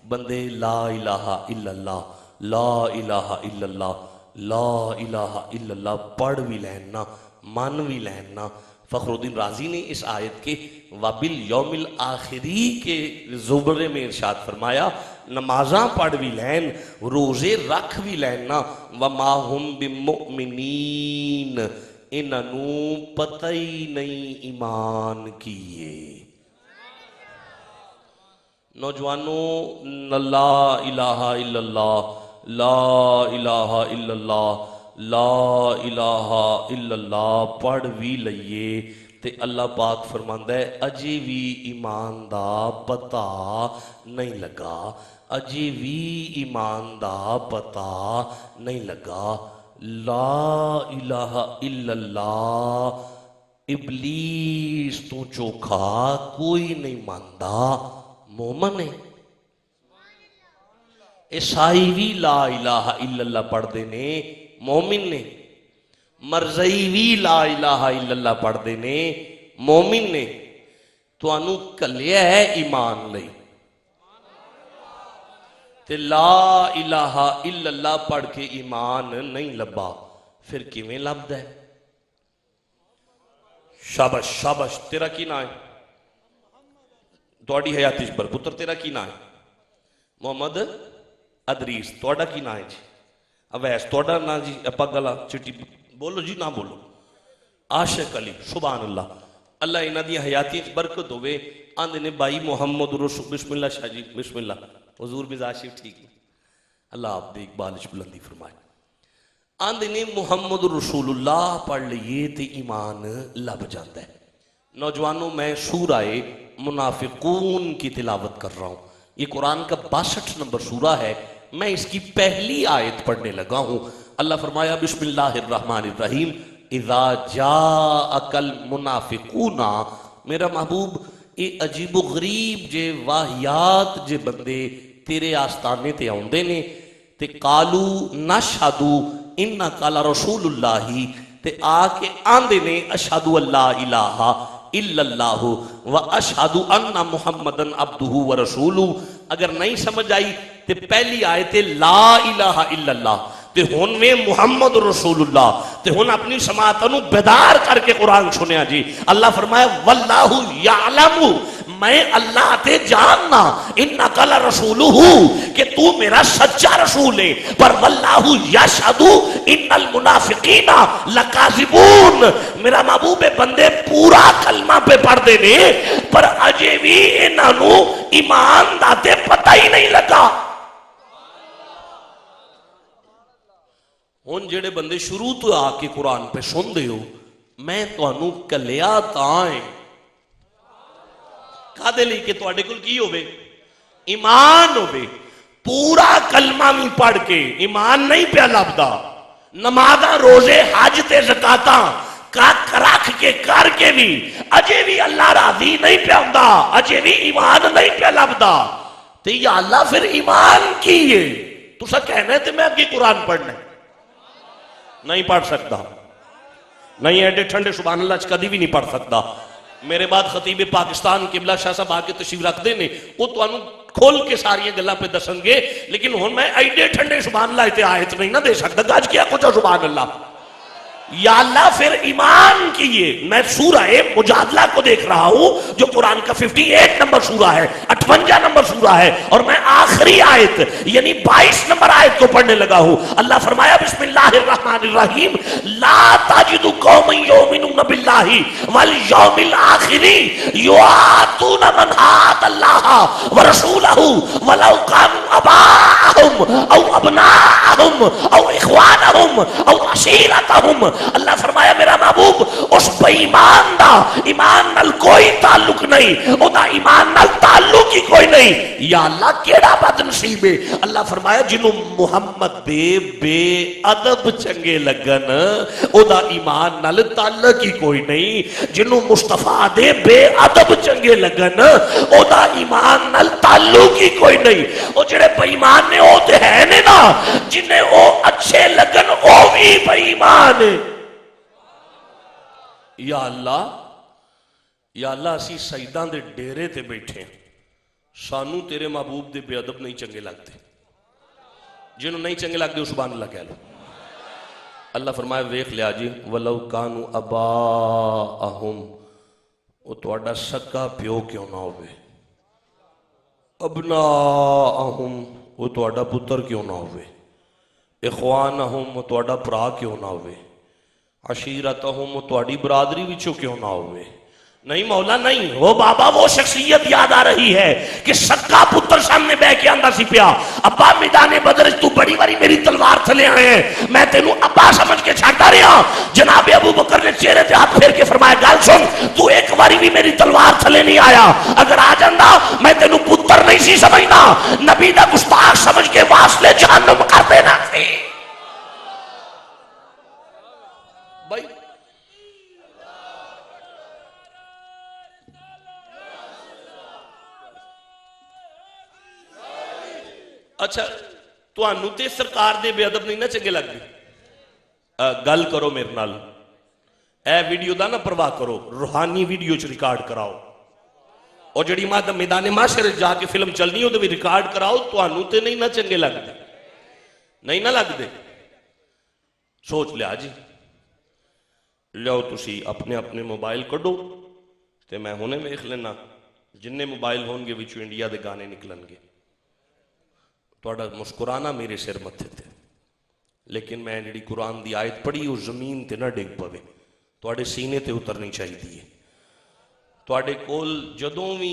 بندے لا الہ الا اللہ، لا الہ الا اللہ، لا الہ الا اللہ پڑھ بھی لہننا، مان بھی لہننا۔ فخر الدین رازی نے اس آیت کے وَبِالْيَوْمِ الْآخِرِ کے زبرے میں ارشاد فرمایا نمازاں پڑھ بھی لین، روزے رکھ بھی لینا، وَمَا هُمْ بِمُؤْمِنِينَ، انہوں پتہ ہی نہیں ایمان کیے۔ نوجوانوں، لا الہ الا اللہ، لا الہ الا اللہ، لا الہ الا اللہ پڑھ بھی لئیے تے اللہ پاک فرماندا ہے اجے بھی ایمان دا پتہ نہیں لگا، اجے بھی ایمان دا پتہ نہیں لگا۔ لا الہ الا اللہ ابلیس تو چوکھا کوئی نہیں ماندا مومن ہے۔ عیسائی بھی لا الہ الا اللہ پڑھ دینے مومن نے، مرزائی بھی لا الہ الا اللہ پڑھ دینے مومن نے۔ تو انو کلیا ہے ایمان لئی تے لا الہ الا اللہ پڑھ کے ایمان نہیں لبا، پھر کیویں لبدا ہے؟ شابش شابش، تیرا کی نام ہے؟ توڑی حیاتیش پر پتر تیرا کی نام ہے؟ محمد ادریس، توڑا کی نام ہے جی؟ اویس توڑا نا جی؟ اپا گلا چٹی بولو جی، نہ بولو۔ عاشق علی، سبحان اللہ، اللہ انہ دی حیاتی برکت ہوئے۔ آندھے نے بائی محمد رسول، بسم اللہ شاہ جی، بسم اللہ، حضور مزاج شریف ٹھیک ہے، اللہ آپ دے اقبالش بلندی فرمائے۔ آندھے نے محمد رسول اللہ پڑھ لیے تے ایمان لب جاندہ ہے۔ نوجوانوں میں سورہ منافقون کی تلاوت کر رہا ہوں، یہ قرآن کا 62 نمبر سورہ ہے، میں اس کی پہلی آیت پڑھنے لگا ہوں۔ اللہ فرمایا بسم اللہ الرحمن الرحیم اذا جاءک المنافقون، میرا محبوب اے عجیب و غریب جے واہیات جے بندے تیرے آستانے تے آؤندے نے تے قالو نشہدو انکا لرسول اللہ، تے آکے آندے نے اشہدو اللہ الہ الا اللہ و اشہدو ان محمدن عبدہ و رسولہ۔ اگر نہیں سمجھ آئی تے پہلی آیت لا الہ الا اللہ تے ہون میں محمد رسول اللہ تے ہون اپنی سماعتنو بیدار کر کے قرآن سنیا جی۔ اللہ فرمایا واللہ یعلم، میں اللہ تے جاننا انکا لرسولہ کہ تو میرا سچا رسول ہے، پر واللہ یشہد ان المنافقین لکاذبون، میرا محبوب بندے پورا کلمہ پہ پڑھ دینے پر اجے بھی انہوں ایمان داتے پتہ ہی نہیں لگا۔ ہون جڑے بندے شروع تو آ کے قرآن پہ سن دے ہو، میں تو انہوں کلیا تائیں کہا دے لئی کہ تو اڈے کل کی ہوئے ایمان ہوئے، پورا کلمہ میں پڑھ کے ایمان نہیں پہ لبدا، نمازاں روزے حج تے زکاتاں رکھ کے کر کے بھی اجے بھی اللہ راضی نہیں پہ ہوندا، اجے بھی ایمان نہیں پہ لبدا، تے یا اللہ پھر ایمان کیے تو سا کہنا ہے تے میں اگے قرآن پڑھنا نہیں پڑھ سکتا، نہیں ایڈے ٹھنڈے سبحان اللہ کدی بھی نہیں پڑھ سکتا۔ میرے بعد خطیب پاکستان قبلہ شاہ صاحب آکے تشریف رکھ دے نے، وہ تو انہوں کھول کے ساری گلہ پہ دسن گے، لیکن ہون میں ایڈے ٹھنڈے سبحان اللہ تے آیت نہیں نہ دے سکتا، گاج کیا کچھ سبحان اللہ۔ یا اللہ پھر ایمان کیے۔ میں سورہ مجادلہ کو دیکھ رہا ہوں جو قرآن کا 58 نمبر سورہ ہے، 58 نمبر سورہ ہے، اور میں آخری آیت یعنی 22 نمبر آیت کو پڑھنے لگا ہوں۔ اللہ فرمایا بسم اللہ الرحمن الرحیم لا تجد قوم یؤمنون باللہ والیوم الآخر یوادون من حاد اللہ ورسولہ ولو کانوا آباءہم او ابناءہم او اخوانہم او عشیرتہم۔ اللہ فرمایا میرا محبوب اس بے ایمان دا ایمان نال کوئی تعلق نہیں، او دا ایمان نال تعلق ہی کوئی نہیں۔ یا اللہ کیڑا بد نصیب ہے۔ اللہ فرمایا جنہوں محمد دے بے ادب چنگے لگن او دا ایمان نال تعلق ہی کوئی نہیں، جنہوں مصطفیٰ دے بے ادب چنگے لگن او دا ایمان نال تعلق ہی کوئی نہیں۔ او جڑے بے ایمان نے او تے ہے نا، جنہیں او اچھے لگن او بھی بے ایمان ہے۔ یا اللہ اسی سیدان دے ڈیرے تے بیٹھے ہیں، سانو تیرے محبوب دے بے ادب نہیں چنگے لگتے، جنہوں نہیں چنگے لگتے سبحان اللہ کہہ لو۔ اللہ فرمائے ویخ لیا جی وَلَوْ كَانُوا أَبَاءَهُمْ، وہ توڑا سکا پیو کیوں نہ ہوئے، ابناءہم وہ توڑا پتر کیوں نہ ہوئے، اخوانہم وہ توڑا پرا کیوں نہ ہوئے، عشیرتہم وہ توڑی برادری وچوں کیوں نہ ہوئے، نہیں مولا نہیں، وہ بابا وہ شخصیت یاد آ رہی ہے کہ سکا پتر سامنے بہ کے آندا سی پیا، ابا میدان بدر تو بڑی باری میری تلوار تھلے آئے ہیں، میں تینوں ابا سمجھ کے چھاٹا رہا۔ جناب ابو بکر نے چہرے تے ہاتھ پھیر کے فرمایا گل سن، تو ایک باری بھی میری تلوار تھلے نہیں آیا، اگر آ جاندا میں تینوں پتر نہیں سی سمجھنا، نبی دا گستاخ سمجھ کے واصلے جہنم کر دینا سی۔ بھائی اچھا تانوں تے سرکار دے بے ادب نہیں نہ چنگے لگدے، گل کرو میرے نال، اے ویڈیو دا نہ پرواہ کرو، روحانی ویڈیو چ ریکارڈ کراؤ، اور جڑی میدان معاشر جا کے فلم چلنی ہو تو بھی ریکارڈ کراؤ، تانوں تے نہیں نہ چنگے لگدے، نہیں نہ لگدے، سوچ لیا جی، لو تسی اپنے اپنے موبائل کڈو تے میں ہونے ویکھ لینا، جننے موبائل ہون گے وچوں انڈیا دے گانے نکلن گے، توڑا مسکرانا میرے سر متھے تھے، لیکن میں جڑی قرآن دی آیت پڑھی وہ زمین تے نہ ڈگ پوے، توڑے سینے تے اترنی چاہی دیئے، توڑے کول جدوں بھی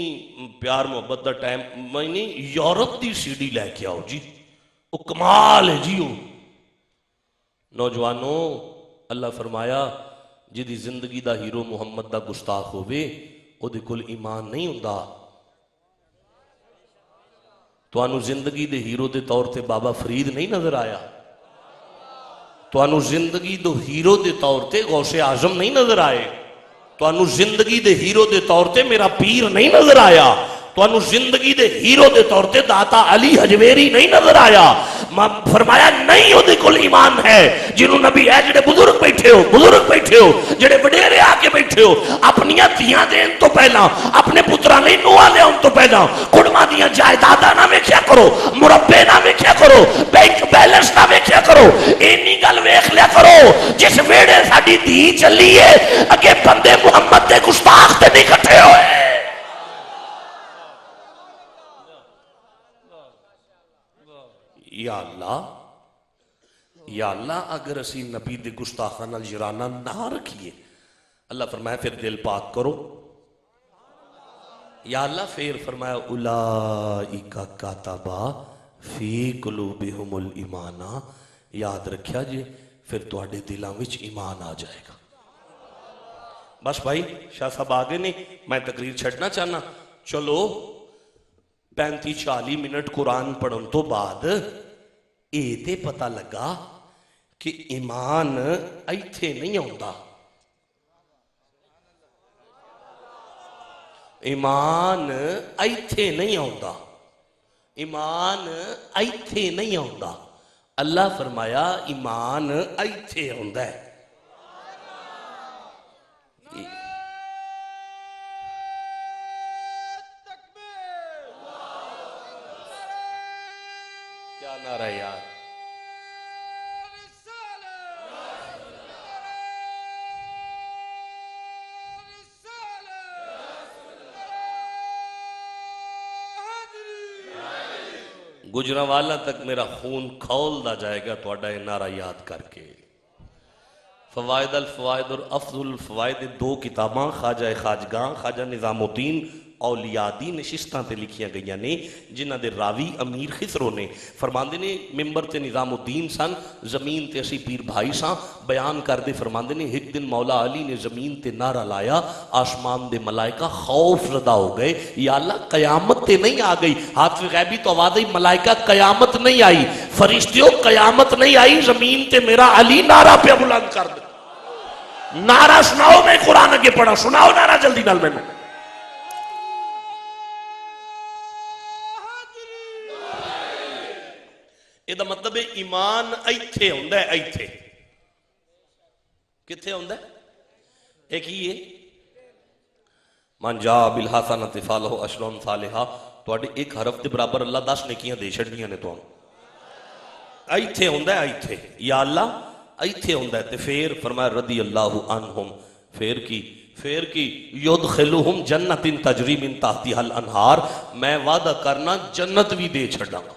پیار محبت دا ٹائم، میں نے یورپ دی سی ڈی لے کے آؤ جی، وہ کمال ہے جی، نوجوانوں اللہ فرمایا جدی زندگی دا ہیرو محمد دا گستاخ ہوئے او دے کل ایمان نہیں ہوندا، تو انو زندگی دے ہیرو دے طور تے بابا فرید نہیں نظر آیا، تو انو زندگی دے ہیرو دے طور تے غوث اعظم نہیں نظر آئے، تو انو زندگی دے ہیرو دے طور تے میرا پیر نہیں نظر آیا، تو انو زندگی دے ہیرو دے طور تے داتا علی حجویری نہیں نظر آیا، فرمایا نہیں ہو دے کل ایمان ہے، جنہوں نبی ہے جڑے بزرگ بیٹھے ہو، جڑے وڈیرے آکے بیٹھے ہو، اپنیاں دیاں دین تو پہلا، اپنے پترہ نہیں نوہ لے ان تو پہلا، کڑمہ دیاں جائدادہ نہ ویکھیا کرو، مربع نہ ویکھیا کرو، بینک بیلنس نہ ویکھیا کرو، اینی گل ویکھ لیا کرو، جس ویڑے ساڑی دی چلی ہے، اگے بندے محمد دے گستاخ تے نہیں کٹھے ہوئے۔ یا اللہ اگر اسی نبی دے گستاخانہ جرانہ نہ رکھیے، اللہ فرمایا پھر دل پاک کرو، یا اللہ پھر فرمایا اولائکا کاتبا فی قلوبہم الایمانہ، یاد رکھیا جی پھر تو اڈے دلاں وچ ایمان آ جائے گا۔ بس بھائی شاہ صاحب آگے نہیں، میں تقریر چھڑنا چاہنا، چلو 35-40 منٹ قرآن پڑھن تو بعد تے پتہ لگا کہ ایمان ایتھے نہیں ہوندا، ایمان ایتھے نہیں ہوندا، ایمان ایتھے نہیں ہوندا، اللہ فرمایا ایمان ایتھے ہوندا ہے۔ کیا نعرہ یار، گجرانوالا تک میرا خون کھول دا جائے گا تو اڈا نعرہ یاد کر کے۔ فوائد الفوائد اور افضل الفوائد دو کتاباں خواجہ خواجگاں خواجہ نظام الدین اولیادی نشستاں تے لکھیاں گئیاں نے، جنہ دے راوی امیر خسرو نے فرماندے نے ممبر تے نظام الدین سن، زمین تے اسی پیر بھائی سان، بیان کر دے فرماندے نے ایک دن مولا علی نے زمین تے نعرہ لایا، آسمان دے ملائکہ خوف زدہ ہو گئے، یا اللہ قیامت تے نہیں آ گئی، ہاتھ غیبی تو آواز آئی ملائکہ قیامت نہیں آئی، فرشتیوں قیامت نہیں آئی، زمین تے میرا علی نعرہ پہ بلند کر دے۔ نعرہ سناؤ، میں قرآن اگے پڑھا، سناؤ نعرہ جلدی نال میں یہ دا مطلب ہے ایمان ایتھے ہوندہ ہے، ایتھے کتھے ہوندہ ہے؟ ایک ہی ہے من جا بالحسنۃ فلہ عشر امثالہا، تو اڈے ایک حرف دے برابر اللہ 10 نیکیاں دے چھڑنیاں نے، تو ایتھے ہوندہ ہے، ایتھے یا اللہ ایتھے ہوندہ ہے۔ تے پھر فرمایا رضی اللہ عنہم، پھر کی یدخلہم جنت تجری من تحتہا الانہار، میں وعدہ کرنا جنت بھی دے چھڑا گا،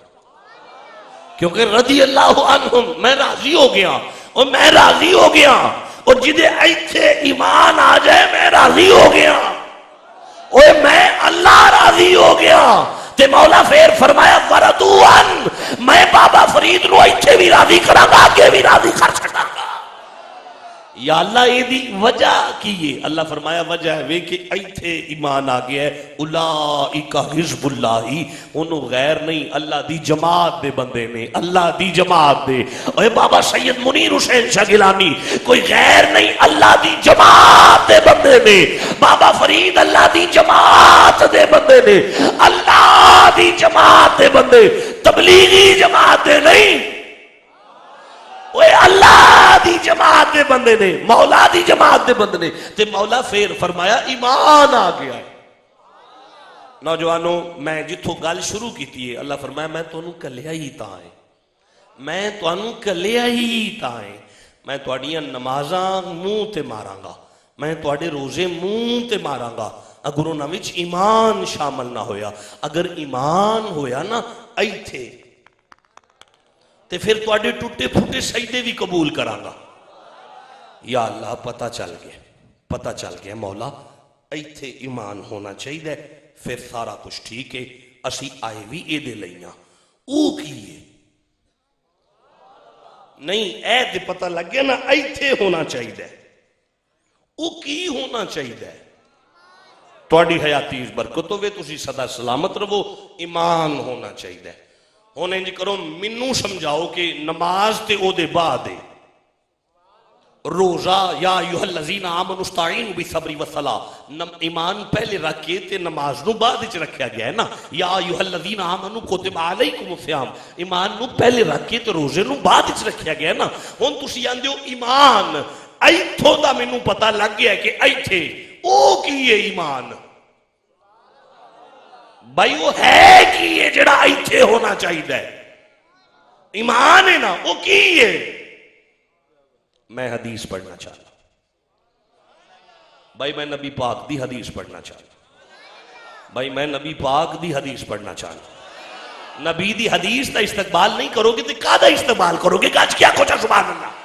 کیونکہ رضی اللہ عنہم میں راضی ہو گیا، اور میں راضی ہو گیا، اور جدے ایتھے ایمان آ جائے میں راضی ہو گیا۔ اوے میں اللہ راضی ہو گیا تے مولا پھر فرمایا وردوان میں بابا فرید نو ایتھے بھی راضی کراں گا اگے بھی راضی کر چھڈاں گا یا اللہ یہ دی وجہ کی ہے اللہ فرمایا وجہ ہے وہ کہ ایتھے ایمان آ گیا ہے اولئک حزب اللہ انہوں غیر نہیں اللہ دی جماعت دے بندے نے اللہ دی جماعت دے اے بابا سید منیر حسین شاہ گیلانی کوئی غیر نہیں اللہ دی جماعت دے بندے نے بابا فرید اللہ دی جماعت دے بندے نے اللہ دی جماعت دے بندے تبلیغی جماعت دے نہیں وہ اللہ دی جماعت دے بندے نے مولا دی جماعت دے بندے نے تے مولا پھر فرمایا ایمان آ گیا ہے نوجوانوں میں جتھوں گل شروع کیتی ہے اللہ فرمایا میں تانوں کلیا ہی تاں ہے میں تانوں کلیا ہی تاں ہے میں تہاڈیاں نمازاں منہ تے ماراں گا میں تہاڈے روزے منہ تے ماراں گا اگر انہاں وچ ایمان شامل نہ ہویا اگر ایمان ہویا نا ایتھے تے پھر تواڈے ٹوٹے پھوٹے سجدے بھی قبول کراں گا یا اللہ پتہ چل گیا مولا ایتھے ایمان ہونا چاہیے پھر سارا کچھ ٹھیک ہے اسی آئے بھی اے دے لئیاں او کی ہے نہیں اے دے پتہ لگ گیا نا ایتھے ہونا چاہیے او کی ہونا چاہیے تواڈی حیاتی اس برکت ہوئے تسی سدا سلامت رہو ایمان ہونا چاہیے ہونے جی کرو منو سمجھاؤ کہ نماز تے او دے بعد ہے روزہ یا ایوہ الذین آمنوا استعینوا بالصبر والصلاۃ ایمان پہلے رکھے تے نماز نو بعد وچ رکھیا گیا ہے نا یا ایوہ الذین آمنوا کتب علیکم الصیام ایمان نو پہلے رکھے تے روزے نو بعد وچ رکھیا گیا ہے نا ہن تسی آندے ہو ایمان ایتھوں دا مینوں پتہ لگ گیا ہے کہ ایتھے او کی ہے ایمان بھائی وہ ہے کی ہے جڑا ایتھے ہونا چاہیے ایمان ہے نا وہ کی ہے میں حدیث پڑھنا چاہتا بھائی میں نبی پاک دی حدیث پڑھنا چاہتا بھائی میں نبی پاک دی حدیث پڑھنا چاہتا نبی دی حدیث دا استقبال نہیں کرو گے تو کہاں دا استقبال کرو گے کاج کیا کچھ سبحان اللہ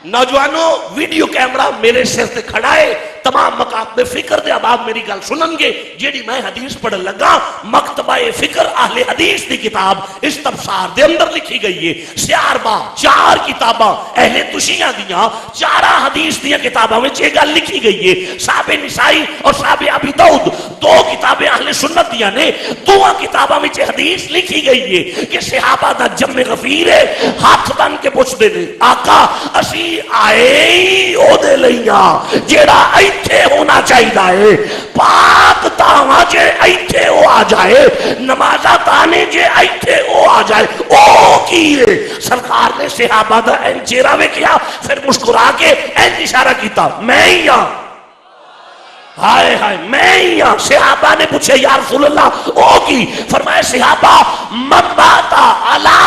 نوجوانوں ویڈیو کیمرہ میرے سر سے کھڑا ہے تمام مکاتب فکر دے اب آپ میری گل سنن گے جیڑی میں حدیث پڑھ لگا مکتبہ فکر اہل حدیث دی کتاب استبصار دے اندر لکھی گئی ہے سیاربا 4 کتاباں اہل تشیعہ دیاں 4 حدیث دیاں کتاباں میں یہ گل لکھی گئی ہے صحابہ نسائی اور صحابہ ابی داؤد 2 کتابیں اہل سنت دیاں نے 2 کتاباں میں یہ حدیث لکھی گئی ہے کہ صحابہ دا جمع غفیر ہے ہاتھ بن کے پوچھ دے نے آقا اسی آئے ہی او دے لئیاں جیڑا ایتھے ہونا چاہیے پاک تاواں جے ایتھے او آ جائے نمازہ تانے جے ایتھے او آ جائے او کیے سرکار نے صحابہ دا این چہرہ میں کیا پھر مسکرا کے این اشارہ کیتا میں ہی ہاں ہائے ہائے میں ہی ہاں صحابہ نے پوچھے یا رسول اللہ او کی فرمائے صحابہ من باتا علا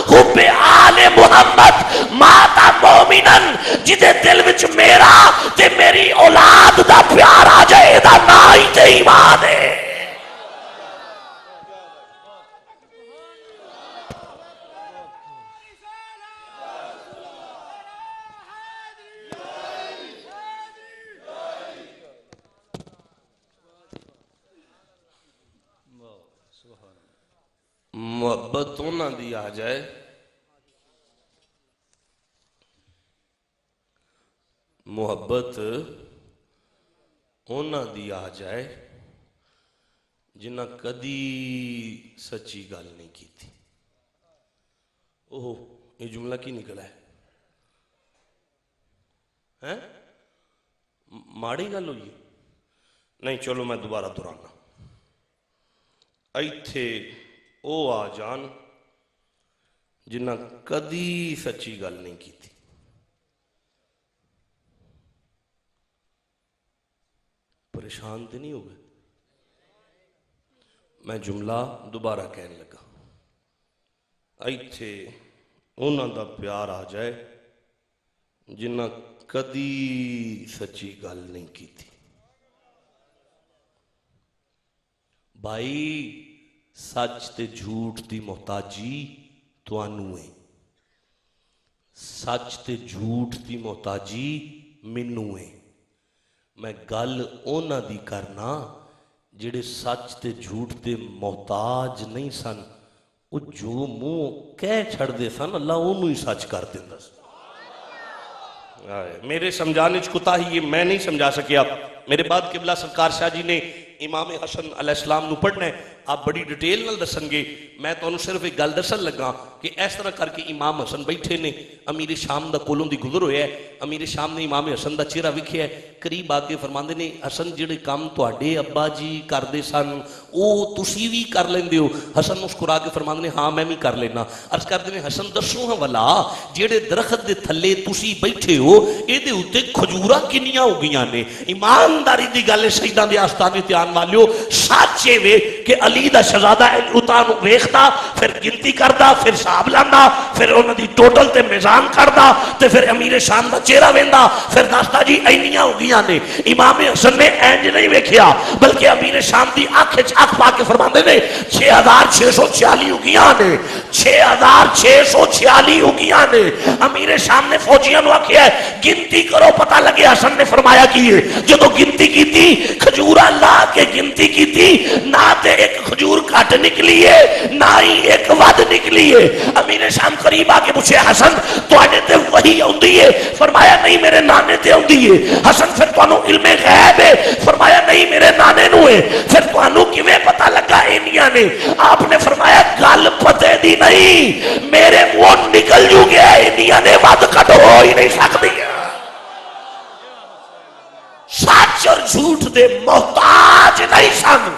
حب آل محمد ماتا مومنن جدے دل وچ میرا تے میری اولاد دا پیار آ جائے دا نائی تے ایمان ہے محبت نہ دیا جائے محبت ہونا دیا جائے جنہ کدی سچی گل نہیں کی تھی اوہ یہ جملہ کی نکلا ہے ماڑی گل ہوئی نہیں چلو میں دوبارہ دہرانا ایتھے او آ جان جنہ کدی سچی گل نہیں کی تھی پریشان تو نہیں ہو گئے میں جملہ دوبارہ کہنے لگا ایتھے انہاں دا پیار آ جائے جنہ کدی سچی گل نہیں کی تھی بھائی سچ تے جھوٹ دی محتاجی توانوں ہے سچ تے جھوٹ دی محتاجی منوں ہے میں گل اونا دی کرنا جڑے سچ تے جھوٹ دے محتاج نہیں سن، وہ جو منہ کہہ چھڑ دے سن اللہ انہوں ہی سچ کر دیندا سی۔ میرے سمجھانے کوتاہی یہ میں نہیں سمجھا سکیا۔ میرے بعد قبلہ سرکار شاہ جی نے امام حسن علیہ السلام نو پڑھنا ہے، آپ بڑی ڈیٹیل نال دسن گے، میں تو انہوں صرف ایک گل دسن لگا کہ اس طرح کر کے امام حسن بیٹھے نے، امیر شام دا کولوں دی گزر ہویا ہے، امیر شام نے امام حسن دا چہرہ وکھیا ہے، قریب آ کے فرماندے نے حسن جڑے کام تواڈے ابا جی کردے سن او تسی وی کر لیندے ہو؟ حسن مسکرا کے فرماندے نے ہاں میں بھی کر لینا۔ عرض کردے نے حسن دسو ہاں والا جڑے درخت دے تھلے تسی بیٹھے ہو اے دے اوتے کھجوراں کنیاں ہو گئیاں نے؟ ایمانداری دی گل ہے شہیداں دے آستانے تے آن والیو، سچ اے کہ علی دا شہزادہ اتاں نو ویکھدا پھر گنتی کردا پھر حساب لاندا پھر انہاں دی ٹوٹل تے میزان کردا تے پھر امیر شام دا چہرہ ویندا پھر دسدا جی اینیاں ہو گئیاں نے۔ امام حسن نے انج نہیں ویکھیا بلکہ امیر شام دی اکھ وچ اکھ پا کے فرماندے نے 6646 ہو گئیاں نے، 6646 ہو گئیاں نے۔ امیر شام نے فوجیاں نو آکھیا گنتی کرو پتہ لگے۔ حسن نے فرمایا کیے جدو گنتی کی تھی کھجورا لا کے گنتی کی تھی نہ تے ایک کھجور کٹ نکلی ہے نہ ہی ایک ود نکلی ہے۔ امیر شام قریب آ کے پوچھے حسن تواڈے تے وحی اوندی ہے؟ فرمایا نہیں میرے نانے تے اوندی ہے۔ حسن پھر تانوں علم غیب ہے؟ فرمایا نہیں میرے نانے نو ہے۔ پھر تانوں کیویں پتہ لگا اینیاں نے؟ آپ نے فرمایا گل پتے دی نہیں میرے منہ نکل جو گیا اینیاں نے ود کٹ ہو ہی نہیں سکتی۔ سچ اور جھوٹ دے محتاج نہیں سن۔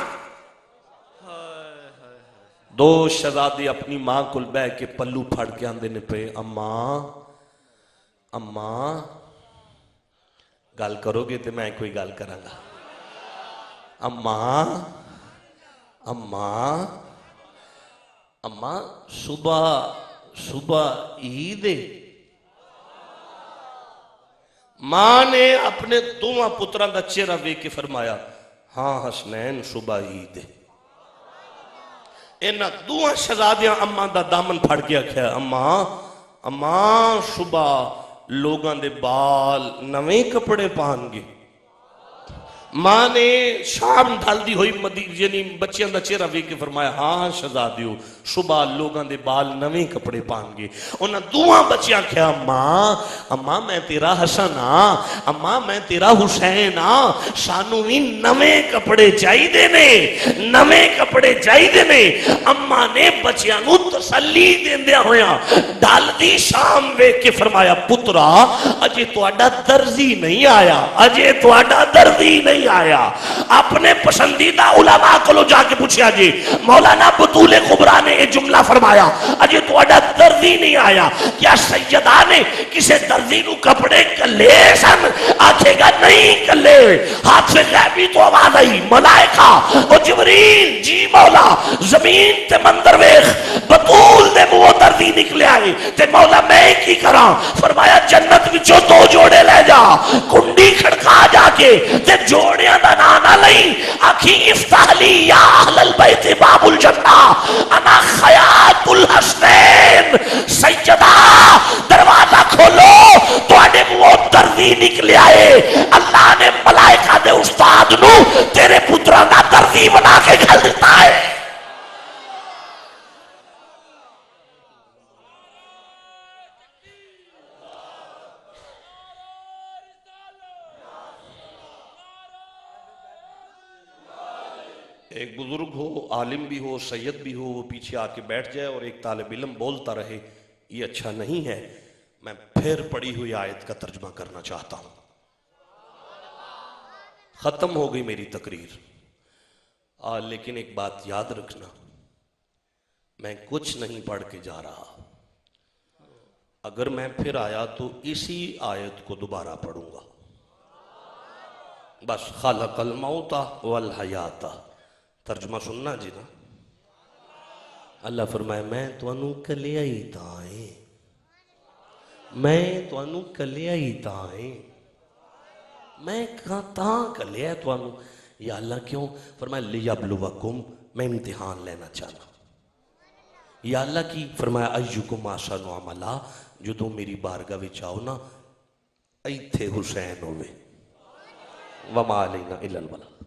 دو شہزادے اپنی ماں کول بہ کے پلو پھڑ کے آندے نے پے اماں اماں گل کرو گے تو میں کوئی گل کراں گا۔ اماں اماں اماں صبح عید ہے؟ ماں نے اپنے دونوں پتراں دا چہرہ ویکھ کے فرمایا ہاں حسنین صبح عید ہے۔ انہاں دونوں شہزادیاں اماں دا دامن پھڑ کے آکھیا اماں صبح لوگاں دے بال نویں کپڑے پہن گے۔ ماں نے شام ڈھالدی ہوئی یعنی بچیاں دا چہرہ ویکھ کے فرمایا ہاں شہزادیو صبح لوگاں دے بال نویں کپڑے پہن گے۔ انہاں دوواں بچیاں کہیا اماں میں تیرا حسن ہاں، اماں میں تیرا حسین ہاں، سانو بھی نویں کپڑے چاہیے نے نویں کپڑے چاہیے نے۔ اماں نے بچیاں نو تسلی دیندیاں ہویاں ڈھالدی شام ویکھ کے فرمایا پترا اجے تہاڈا درزی نہیں آیا، اجے تہاڈا درزی نہیں آیا۔ اپنے پسندیدہ علماء کو جا کے پوچھا جی مولانا بطول کبریٰ نے یہ جملہ فرمایا اجے تہاڈا درزی نہیں آیا، کیا سیدہ نے کسے درزی نو کپڑے کلے سن؟ آکھے گا نہیں کلے۔ ہاتھ سے غیبی تو آواز آئی ملائکہ او جبریل جی مولا زمین تے مندر ویخ بطول دے منہ درزی نکلے آئے تے مولا میں کی کراں؟ فرمایا جنت وچوں دو جوڑے لے جا، کنڈی کھڑکا جا کے تے جوڑیاں دا نانا لئی آکھی افتح لی یا اہل البیت باب الجنہ انا خیات الحسنین۔ سیدہ دروازہ کھولو تو آنے وہ دردی نکلے آئے۔ اللہ نے ملائکہ دے استاد نو تیرے پترہ دا دردی بنا کے گھل دیتا ہے۔ ایک بزرگ ہو عالم بھی ہو سید بھی ہو وہ پیچھے آ کے بیٹھ جائے اور ایک طالب علم بولتا رہے یہ اچھا نہیں ہے۔ میں پھر پڑھی ہوئی آیت کا ترجمہ کرنا چاہتا ہوں۔ ختم ہو گئی میری تقریر لیکن ایک بات یاد رکھنا میں کچھ نہیں پڑھ کے جا رہا، اگر میں پھر آیا تو اسی آیت کو دوبارہ پڑھوں گا بس۔ خلق الموت والحیات ترجمہ سننا جی نا۔ اللہ فرمائے میں تو انو کلیا ہی تائیں، میں تو انو کلیا ہی تائیں، میں کہاں تاں کلیا تو انو۔ یا اللہ کیوں؟ فرمائے لیبلوکم میں امتحان لینا چاہنا۔ یا اللہ کی؟ فرمایا ایکم احسن عملا جدو میری بارگاہ وچ آؤ نا ایتھے حسین ہوئے وما علینا الا البلاغ۔